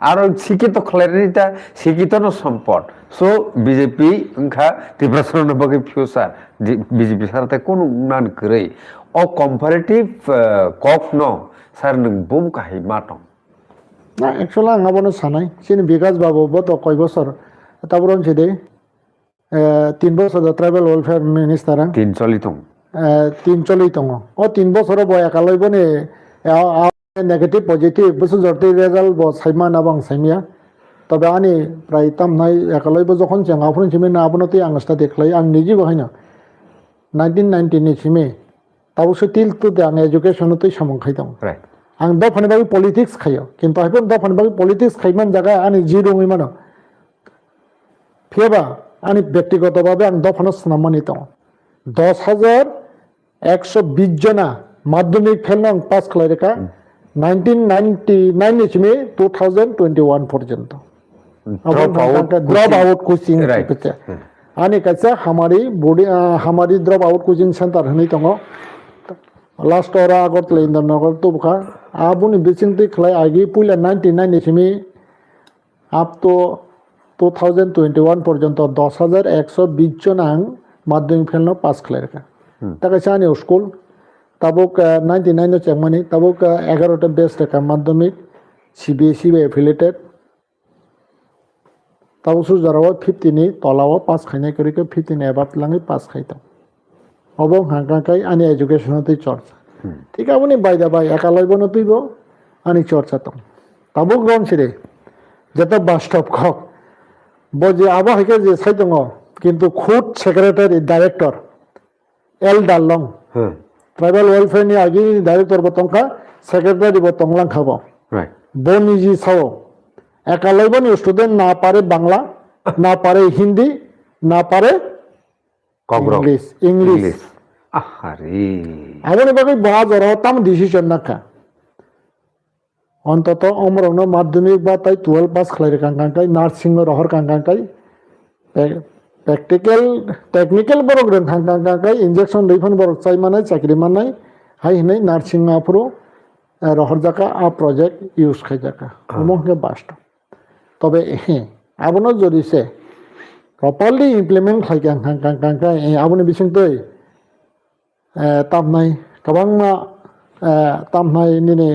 S1: আরো শিক্ষিত খলাইনিতা শিক্ষিত ন সম্পদ সো বিজেপি উংখা ত্রিপুরা বগে ফিউচার বিজেপি সারতে কোন উন্নয়ন করে অ কম্পারেটিভ কক ন সার নং বুম কাহি মাটং
S2: না একচুয়ালি আং আবনো সানাই সিনি বিকাশ বাবু বত কয় বছর তাবরন ছিদে 3 বছর ট্রাইবেল ওয়েলফেয়ার মিনিস্টার
S1: তিন চলিতং
S2: 3 চলি দङ ও 3 বছর বয়াকা লইবনে নেগেটিভ পজিটিভ বসু জরতে রেজাল্ট ব সাইমা নাবাং সাইমিয়া তবে আনি প্রায় তামনাই একালইব যখন जों আফরন সিমে না আবনতে আংস্তা দেখলাই আং নিজি বহাইনা 1990 नि सिमे ताबसो तिल तो आं एजुकेशन तो सामं खाइ दं
S1: राइट
S2: आं दा फने बागै पलिटिक्स खायो किन्तु हाइबन दा फने बागै पलिटिक्स खाइमान जागा आनि जि दङै मानो फेबा आनि व्यक्तिगतभावे आं दा फने स्नामानि दं 10,120 जना माध्यमिक फेल आं पास खालायरेका 1999 नि सिमे 2021 पर्यन्त ड्रप आउट कोचिंग आनि काचा हमारी ड्रप आउट कोचिंग सेंटर हनै दङ लास्ट और आगत लेंदर नगर तो बुखा आबुनि बिसिंति खलाय आगि पुला 99 नि सिमे आप तो 2021 पर्यन्त 10,120 जना माध्यमिक फेल पास खालायरेका ताकासा आनि स्कुल ताबुक 99 नो चेकमानि ताबुक 11 टा बेस रेखा माध्यमिक सीबीएसई बे एफिलिएटेड ताबुसु जराव 50 नि तलाव पास खाइनाय करिके 50 एबाब लाङै पास खाइता अबं हांकाकाय आनि एजुकेशन ति चर्चा ठीक आबुनि बायदा बाय एकालयबनो तुइबो आनि चर्चा त ताबुक रन सिरे जेता बास्तव खक बजे आबा हके जे साइ दङ किन्तु खुद सेक्रेटारि डाइरेक्टर एल दालং ट्राइबल वेलफेयर नि आगि डाइरेक्टर बतंका सेक्रेटारि बतंलां खाबो
S1: राइट
S2: बनिजी साव एकालयबनो स्टूडेंट ना पारे बांग्ला ना पारे हिंदी ना पारे इंग्लिश
S1: আহারে
S2: আবনি বাকি বাজার তাম ডিসিশন নাকা অন্তত অমরন মাধ্যমিক বা তাই 12 পাস খাইরে কাঙ্কাই নার্সিং রহর কাঙ্কাই প্র্যাকটিক্যাল টেকনিক্যাল বড়গ্রেন কাঙ্কাই ইনজেকশন दैफन বড় চাই মানে চাকরি মানে হাই হनै নার্সিং আফরো রহর জাকা আ প্রজেক্ট ইউজ খাই জাকা অমকে বাস্ট তবে আবনো জরিছে properly implement খাইকাং কাঙ্কাই আবনি বিসিংতৈ तामनाय गोबां तामनाय निने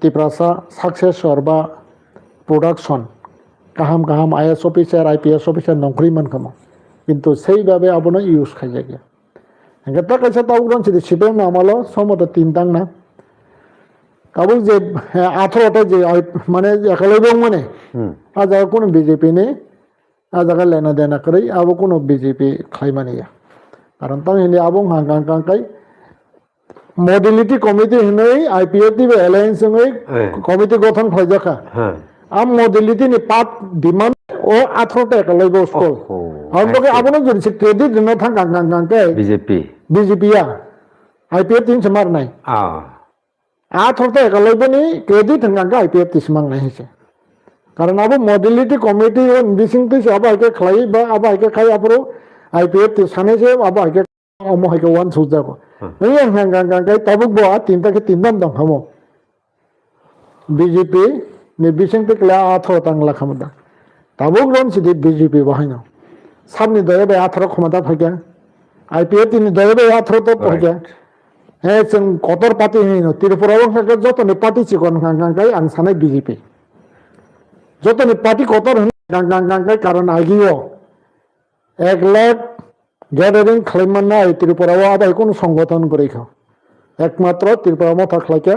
S2: तिप्रासा सक्सेसर बा प्रोडक्शन गाहाम गाहाम आईएएस अफिसार आईपीएस अफिसार नंख्रि मोनखोमा किन्तु सही भाबे आबनो यूज खाइजागे गता कैसे ताउरन सिदि सिबे नामालो समत तीन तांना काबु जे 18 टा जे माने एकालै दं माने आजा कोन बीजेपी ने आजा लेना देना करै आबो कोन बीजेपी खाइमानिया कारण तंग हिंदी आबों हांकांकांकाई मॉडलिटी कमिटी हिंदी आईपीएफ दी एलायंस में कमिटी गठन खाइजाखा आम मॉडलिटी नि पात डिमांड ओ आथरोटे कलैबो स्कुल हम तो आबोनो जरिसे क्रेडिट न थांकांकांकाई बीजेपी या आईपीएफ तीन समार नाय आथरोटे कलैबोनि क्रेडिट थांकांका आईपीएफ तिसमां नाय हिसे कारण आबो मॉडलिटी कमिटी बिसिंगति आबा के खलाई बा आबा के खाइ आपरो आईपीएफ ति साने से अब आके अमो हाइके वन सुजा को नहीं हांगांगांगाय तबुक बो तीनटा के तीन दम हमो बीजेपी ने बिसिंग ते क्ला आथो तांगला खमदा तबुक रन सिदि बीजेपी बहाइनो सामने दय बे आथरो खमदा फैगा आईपीएफ नि दय बे आथरो तो फैगा हे जों कतर पार्टी हिनो त्रिपुराव हाके जतने पार्टी चिकन हांगांगाय आं साने बीजेपी जतने पार्टी कतर हांगांगांगाय कारण आगियो 1 लाख गैदरिंग खालामना त्रिपुराव आबाय कोन संगठन करेखा एकमात्र त्रिपुरा मथा खालायका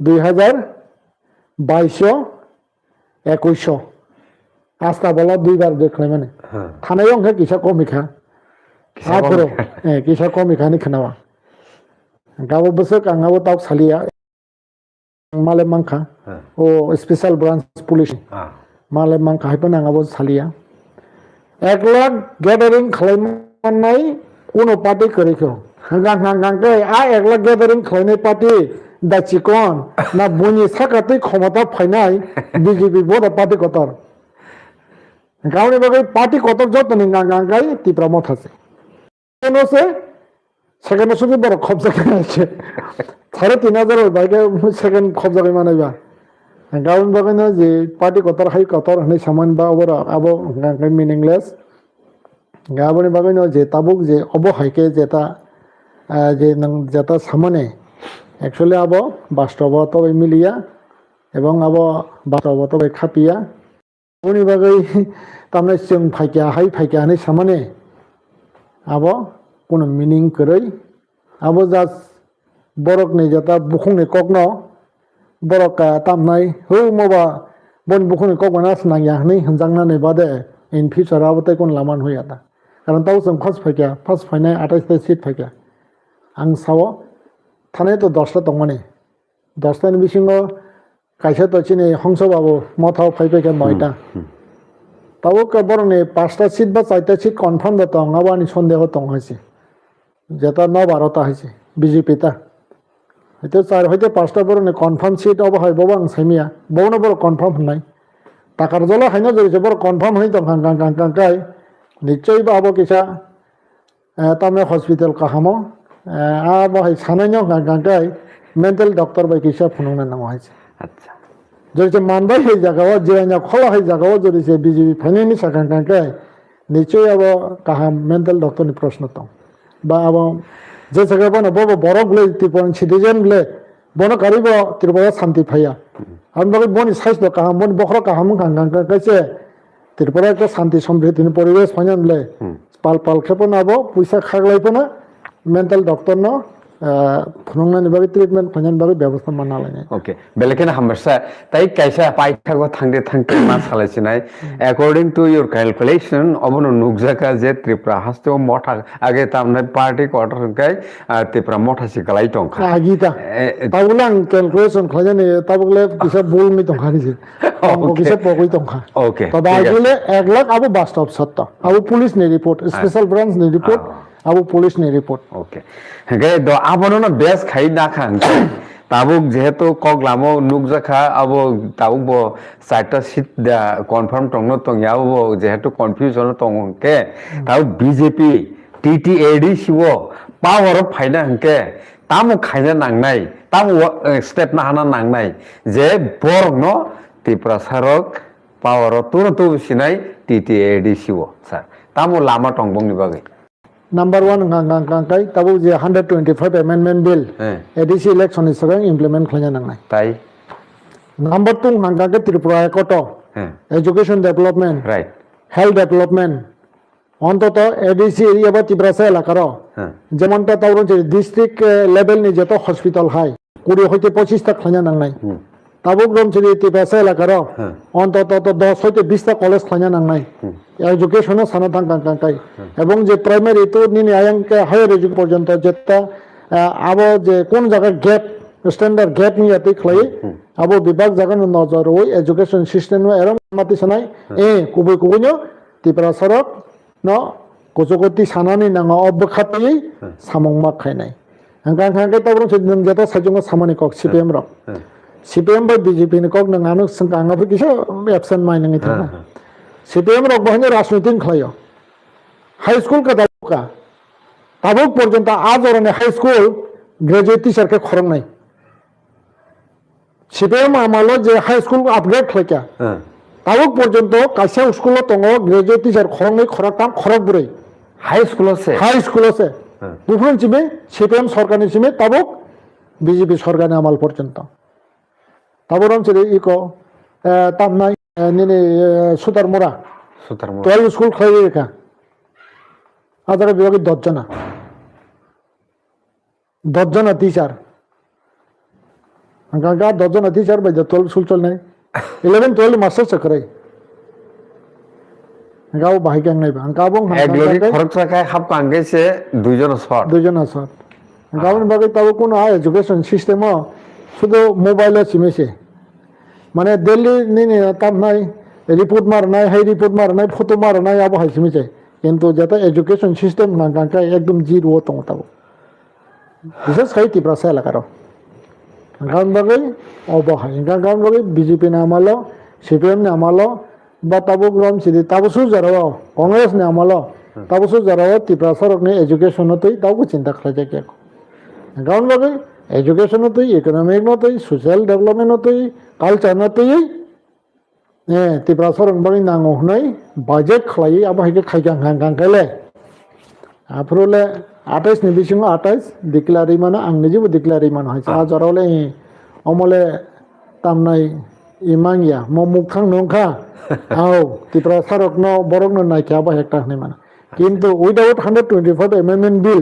S2: 2022 21 आस्था बोला 2 बार देखले माने थानाय अंक किसा कमिखा आफरो किसा कमिखा नि खनावा गाबो बसो कांगाबो ताव सालिया माले मांखा ओ स्पेशल ब्रांच पुलिस माले मांखा हाइपन आंगाबो सालिया 1 लाख गेदारिं खालामनाय কোনো পার্টি করেছো গাঙ্গাঙ্গাঙ্গে 1 লাখ গ্যাদারিং খালাইনাय পার্টি দাচিকন না বনি সাকাতে ক্ষমতা ফাইনাই বিজেপি বড় পার্টি কতর গাউনি বাগে পার্টি কতর যতনি গাঙ্গাঙ্গাই তীব্র মত আছে কেন সে সেকেন্ড শুধু বড় খবজা আছে 3,500 বাইকে সেকেন্ড খবজা মানাইবা গাউনি বাগে না যে পার্টি কতর হাই কতর হনে সামান বা ওবর আবো গাঙ্গাই মিনিংলেস গাবনি বাগানো যে তাবুক যে অবহাইকে যেটা যে যেটা সামনে অ্যাকচুয়ালি আবো বাস্তবত মিলিয়া এবং আবো বাস্তবত খাপিয়া উনি বাগাই তামনে जों ফাইকা হাই ফাইকা হানি সামনে আবো কোন মিনিং কरै আবো জাস বরকনি যেটা বুখুংনি কগ্ন বরকা তামনাই হৌ মবা বন বুখুংনি কগনা স্নায়া হানি হনজাंगनानै बादे इन फ्यूचार आबोते कोन लामान होयाता कारण ताव जों फार्स्ट फाइनाय 28 सीट फाइका आं सावो थानाय तो 10टा दंमाने 10टानि बिसिङाव कायसा तो चिनि हंसबाबो मथाव फाइफाइका 9टा ताव बरने 5टा सीट बा 4टा सीट कनफार्म दं आबानि सन्देह दं हइसे जेता 9-12टा हइसे बीजेपी ता हयतो 4 हयतो 5टा बरने कनफार्म सीट अब হয় बबां साइमिया बवनो बर कनफार्म होनाय टाकार जला हाइना जरिसे बर कनफार्म हई दं गांगांगांगाय निश्चय बाबो किसा तामे हॉस्पिटल काहामो बाहाय सानायनो गांगांगाय मेंटल डॉक्टर बाय किसा फुनुंना नाम हाइसे
S1: আচ্ছা
S2: जरिसे मानबाय है जगाव जिरायना खला है जगाव जरिसे बीजेपी फाइनायनि सागांगांगाय निश्चय आबो काहाम मेंटल डॉक्टर नि प्रश्न दं बा आबो जे जगह बनो बबो बरगले तिपन सिटिजन ले बनो कारिबो तिरबया शांति फाया हम बगे बनि साइज द काहाम बनि बखरा काहाम गांगांगायसे त्रिपुरा के शांति समृद्धि परिवेश फाइनानले पाल पाल खेपनाबो पैसा खागलायपना मेंटल डॉक्टर न फुनुंगनानि बागै ट्रिटमेंट फाइनान बागै व्यवस्था मानना लायनाय
S1: ओके बेलेकेन हामसा ताई कैसा पाइथागो थांदे थांते मा सालायसिनाय अकॉर्डिंग टू योर कैलकुलेशन अबनो नुगजाका जे त्रिपुरा हास्ते मथा आगे तामने पार्टी क्वार्टर गाय त्रिपुरा मथा सिकलाय दंखा
S2: आगिता ताबुलां कैलकुलेशन खालायने ताबुले किसा बुल मि दंखानि जे किसा पगै दंखा
S1: ओके
S2: तबा आगुले 1 लाख आबो बास्तव सत्ता आबो पुलिस नि रिपोर्ट स्पेशल ब्रांच नि रिपोर्ट आबो पुलिस नि रिपोर्ट
S1: ओके हगे द आबनो न बेस खाइ नाखां ताबुक जेहेतु कगलामो नुगजाखा आबो ताबुक बो 4टा सीट कन्फार्म तंगनो तंयाबो जेहेतु कन्फ्यूजन तंगके ताबु बीजेपी टीटीएडी सिवो पावर फाइना हंके तामु खाइना नांनाय तामु स्टेप ना हाना नांनाय जे बरनो त्रिपुरा सरक पावर तुरंत सिनाय टीटीएडी सिवो सर तामु लामा तंगबंनि बागै
S2: नंबर 1 गांगांगांगाय ताबु जे 125 अमेंडमेंट बिल एडीसी इलेक्शन हिसाबै इम्प्लीमेंट खालायना नांनाय
S1: ताई
S2: नंबर 2 गांगांगा त्रिपुरा एकट education development
S1: right
S2: health development অন্তত এডিসি এরিয়া বা তিব্রাসা এলাকার যেমনটা তাও ডিস্ট্রিক্ট লেভেল নি যেত হসপিটাল হাই 20 হইতে 25টা খানা নাংনাই তাবুক রমচুরি তিব্রাসা এলাকার অন্তত 10 হইতে 20টা কলেজ খানা নাংনাই এডুকেশন সানা থাকাই এবং যে প্রাইমারি তো নিনি আয়াঙ্কে হায়ার এডুকেশন পর্যন্ত যেটা আবো যে কোন জায়গা গ্যাপ স্ট্যান্ডার্ড গ্যাপ নিয়াতে খাই আবো বিভাগ জায়গা নজর ওই এডুকেশন সিস্টেম এরম মাতি সানাই কুবই কুবইনো তিব্রা সরক न कोचोकोती सानानि नांगा अबखाति सामंगमा खायनाय हांगां हांगे तावरं नों जेता साजोंगा सामानि कक सीपीएम रक सीपीएम बा बीजेपी नि कक नंगानो संगांगा किसे एबसेंट माइनिंग थाना सीपीएम रक बहने राजनीति खायो हाई स्कूल का दाबुका ताबुक पर्यंत आज अरने हाई स्कूल ग्रेजुएट टीचर के खरंनाय सीपीएम आमालो जे हाई स्कूल अपग्रेड खायका ताबुक पर्यंत कासे स्कूल दङ ग्रेजुएट टीचर खरंनै खरथाम खरब्रै
S1: हाई स्कूल से बुफुन
S2: चिमे सीपीएम सरकारनि चिमे ताबुक बीजेपी सरकारनि आमाल पर्यंत ताबुरम चिरे इको तामनाय निने सुतारमुरा 12 स्कूल खैरेका आदार बिभागे 10 जना टीचर गागा 10 जना टीचर बाय 12 स्कूल चलनाय 11-12 मास्टर चक्रे गाव बाहायगां नायबा गाबों
S1: एग्लोरि खरकसाखाय हाब कांगेसे दुइजन शर्ट गाबों बागै ताबो कोन एजुकेशन सिस्टेम शुद्ध मोबाइल सिमेसे माने दिल्ली नि तामनाय
S2: রিপোর্ট মারনাই হাই রিপোর্ট মারনাই ফটো মারনাই আবো হাইছে মিছে কিন্তু যাতে এডুকেশন সিস্টেম গাঙ্কাই একদম জিরো দङ তাবো বিশেষ খাই ত্রিপুরা এলাকার গান বাগै অবহাই গান বাগै বিজেপি নামালো সিপিএম নামালো বা তাবো গ্রাম সিদি তাবো সুজারাও কংগ্রেস নামালো তাবো সুজারাও ত্রিপুরা সরকনি এডুকেশনতই তাবো চিন্তা খাইছে কে গান বাগै এডুকেশনতই ইকোনমিকনতই সোশ্যাল ডেভেলপমেন্টনতই কালচারনতই ত্রিপুরা সরক বাগै নাंगौ হনাই বাজেট খালাই আবহাইকে খাইगां गांगांकायले आफरोले 28 नि बिसिङाव 28 डिक्लारि माने आं निजेबो डिक्लारि मान हायसा आजारावले अमले तामनाय इमांगिया ममुखां नंखा आव ত্রিপুরা সরকनो बरकनो नायखा बा हेक्टा हनै माने किन्तु उइदाउट 125 अमेंडमेंट बिल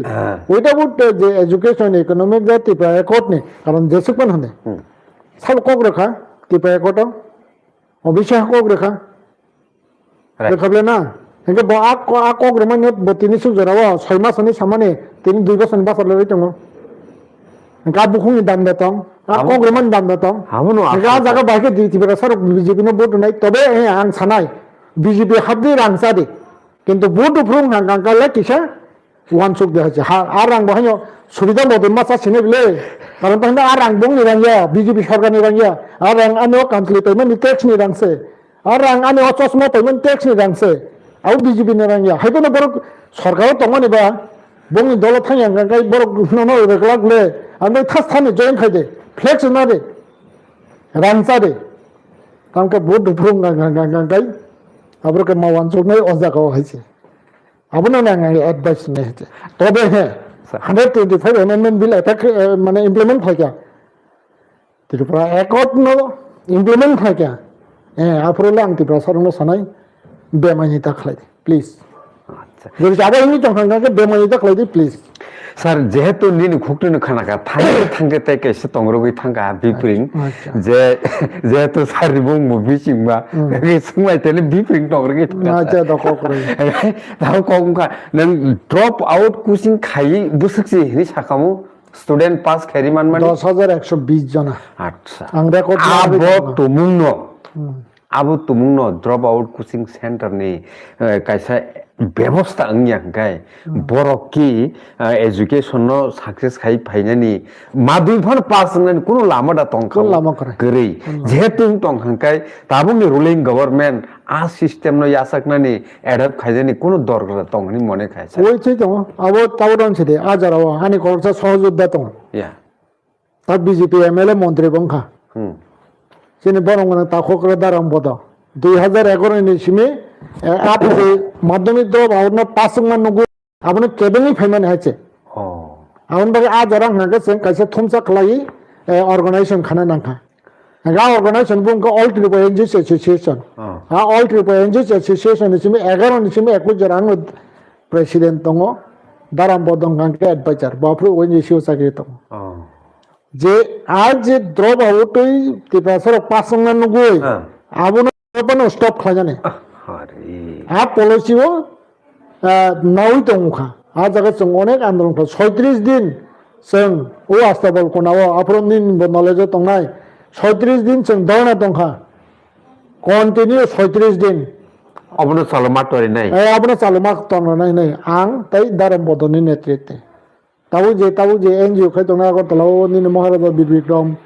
S2: उइदाउट जे एजुकेशन इकोनॉमिक जा ত্রিপুরা एकॉर्ड नि कारण जेसेपन हनै साल कक रेखा ত্রিপুরা एकॉर्ड अबिशा कक रेखा रेखाबले ना Hingga bawa aku gremanya betini sujarawa, saya masani sama nih, tini 2 bosan basar lagi tunggu. Hingga bukungi dam datang, aku greman dam datang. Hingga jaga baiknya di tiba saruk BJP no board naik, tapi ang sanai BJP habdi rang sadi. Kintu board upung hanggang kala kisah wan suk dah aja. Arang bahaya sudah bodo masa sini beli. Kalau tanda arang bung ni rang ya, BJP sarga ni rang ya. Arang anu country payment ni tax ni rang se. Arang anu ososmo payment tax ni rang se. आउ BJP Nangia हाइबोनो बरक सरकार दङनिबा बंनि दल थांया गांगाय बरक ननो रेगलागले आंबे थास थानि join खायदे flex नादे रानसादे तामके बहुत दुफुं गांगाय आबरके मावान सुगनै अजागाव हायसे आबनो नांगाय advice ने हेचे तबे हे 125 अमेंडमेंट बिल एटाक माने इमप्लिमेंट खायका त्रिपुरा एकॉर्ड नो इमप्लिमेंट खायका आफरोले आं त्रिपुरा सरनो सानाय बेमानिता खालायदे प्लिज যদি যাবে ইনি তংখাঙ্গাকে বেমানিতা খালাইদে প্লিজ
S1: স্যার যেহেতু নিন খুকটিনো খানাকা থাঙ্গে তাই কেসে তংরগই থাঙ্গা বিপ্রিং যে যেহেতু সারি বং মুভি চিংবা কে সুমাই তেলে বিপ্রিং তংরগই থাঙ্গা
S2: আচ্ছা দক করে
S1: তাও কমকা নং ড্রপ আউট কোচিং খাই বুসুকসি নি সাকামু স্টুডেন্ট পাস খারি মান
S2: 10120 জনা
S1: আচ্ছা
S2: আং রেকর্ড
S1: আবো তুমুংনো आबो तुमुंगनो ड्रप आउट कोचिंग सेंटर नि कायसा व्यवस्था अंगियांगाय बरकी एजुकेशन नो सक्सेस खाइ फाइनानि मादुइफान पास नन कुनो लामा दा तंखा
S2: लामा करे
S1: गरै जेहेतु तंखांकाय ताबुनि रुलिंग गवर्नमेंट आ सिस्टेम नो यासकनानि एडप्ट खाइजानि कुनो दरगरा तंगनि मने खायसा
S2: ओइ छै दङ आबो तावरन छदे आजाराव हानि खरसा सहयोगदा दङ
S1: या
S2: ता बीजेपी एमएलए मन्त्री बंखा sini borong mana takho kara daram bodo 2011 ni simi apni madhyamik drop out na passing man nugu apni kebeni payment hache aun bagi a jarang hanga sen kaisa thumsa khlai organization khana nangkha ga organization bung ko all triple NGO association all triple NGO association ni simi 11 ni simi 21 jarang president tongo daram bodong hanga advisor bapru ONGC sakri tongo যে আজ যে দ্রব আউটই ত্রিপুরা সরক পাসংনা নুগুই আবুনো বনো stop খাজানে আরে আ পলিসিও নাউই দংখা আ জায়গা जों अनेक आंदोलन 36 दिन जों ও আস্তাবল কোনাও আফরন দিন নলেজ দंनाय 36 दिन जों दंना दंखा কন্টিনিউ 36 दिन
S1: अबनो चालमा तरि নাই
S2: আবনো চালমা তননাই নাই আং তাই দারম বদনি নেতৃত্বে tahu je NGO kai tong na ko talo ni Maharada Bikram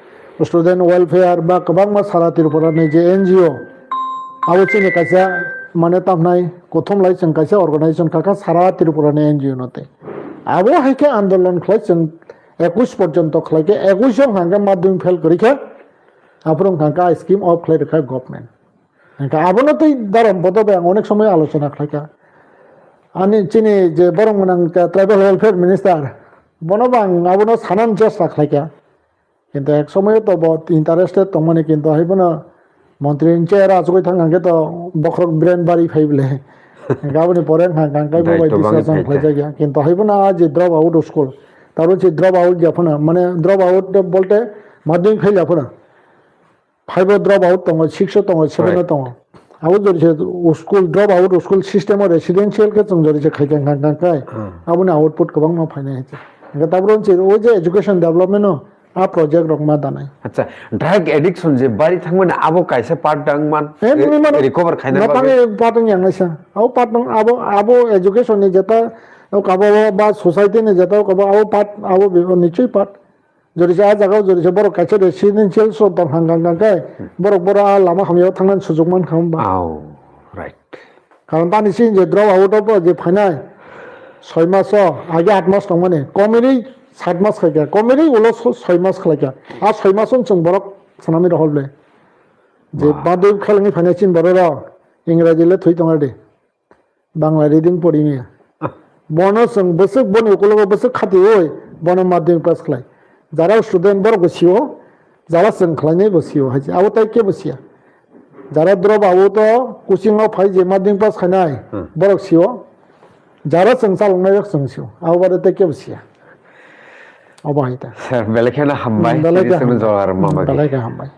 S2: student welfare ba kabang ma sara tirupura ne je NGO awu chine kaisa mane tamnai kothom lai chang kaisa organization kaka sara tirupura ne NGO note awu haike andolon khlai chang 21 পর্যন্ত khlaike 21 jong hanga madhyam fail korikha aprong hanga scheme of khlai rakha government hanga abono tei daram bodobe onek somoy alochona khlaika ani chine je borong manang tribal welfare minister বনবাং আবনো সানান চেষ্টা খাইকা কিন্তু এক সময় তো বহুত interested তমনে কিন্তু হাইবনা মন্ত্রী chair আজকই থাঙ্গাকে তো বখরক ব্রেন বাড়ি ফাইবলে গাবনি পরে হাঙ্গাঙ্কাই ববাই ডিসকাশন হয়ে গিয়া কিন্তু হাইবনা যে ড্রপ আউট স্কুল তার হচ্ছে ড্রপ আউট যাফনা মানে ড্রপ আউট বলতে মাধ্যমিক ফেল যাফনা 5 ড্রপ আউট তঙ্গ 6 তঙ্গ 7 তঙ্গ আউট জরিছে school drop out school system residential কে চং জরিছে খাইকাং হাঙ্গাঙ্কাই আবনি আউটপুট গোবাং নো ফাইনা হেছে তারপর হচ্ছে ওই যে এডুকেশন ডেভেলপমেন্ট आ प्रजेक्ट रक मा दानाय
S1: আচ্ছা ড্রাগ এডিকশন যে বাড়ি থাকবেন আবো কাইসে পাট ডাংমান
S2: ए नुनि मान
S1: রিকভার খাইনা
S2: नपांगे पाटं यांगनायसा आव पाटं आबो एजुकेशन नि जेता काबो बा सोसाइटी नि जेता काबो आव पाट आव निश्चय पाट जरिसे आ जागाव जरिसे बर काइसे रेसिडेन्शियल सो तं हांगांगांगाय बर लामा हामियाव थांनान सुजुग मान खालामबा
S1: আও রাইট
S2: কারণ তানি সিন যে ড্র আউট অফ যে ফাইনাল 6 মাস আগে 8 মাস দं माने कमेरि 7 मास खायगा कमेरि उलो 6 मास खायगा आ 6 मास जों बरक सनामि रहलबे যে বাদে খেলনি ফাইনাল বড়রা ইংরেজিলে থই তোমার দে বাংলা রিডিং পড়িনি বন সং বসে বন ওগুলো বসে খাতি ওই বন মাধ্যমিক পাস খাই যারা স্টুডেন্ট বড় বসিও যারা সং খাইনি বসিও হাজি আও তাই কে বসিয়া যারা দ্রব আও তো কোচিং অফ ফাই যে মাধ্যমিক পাস খাইনাই বড় সিও যারা সং চালনাই সং সিও আও বারে তাই কে বসিয়া অবাহিতা
S1: স্যার বেলেখানা হামবাই
S2: বেলেগে
S1: জওয়ার মামা
S2: হামবাই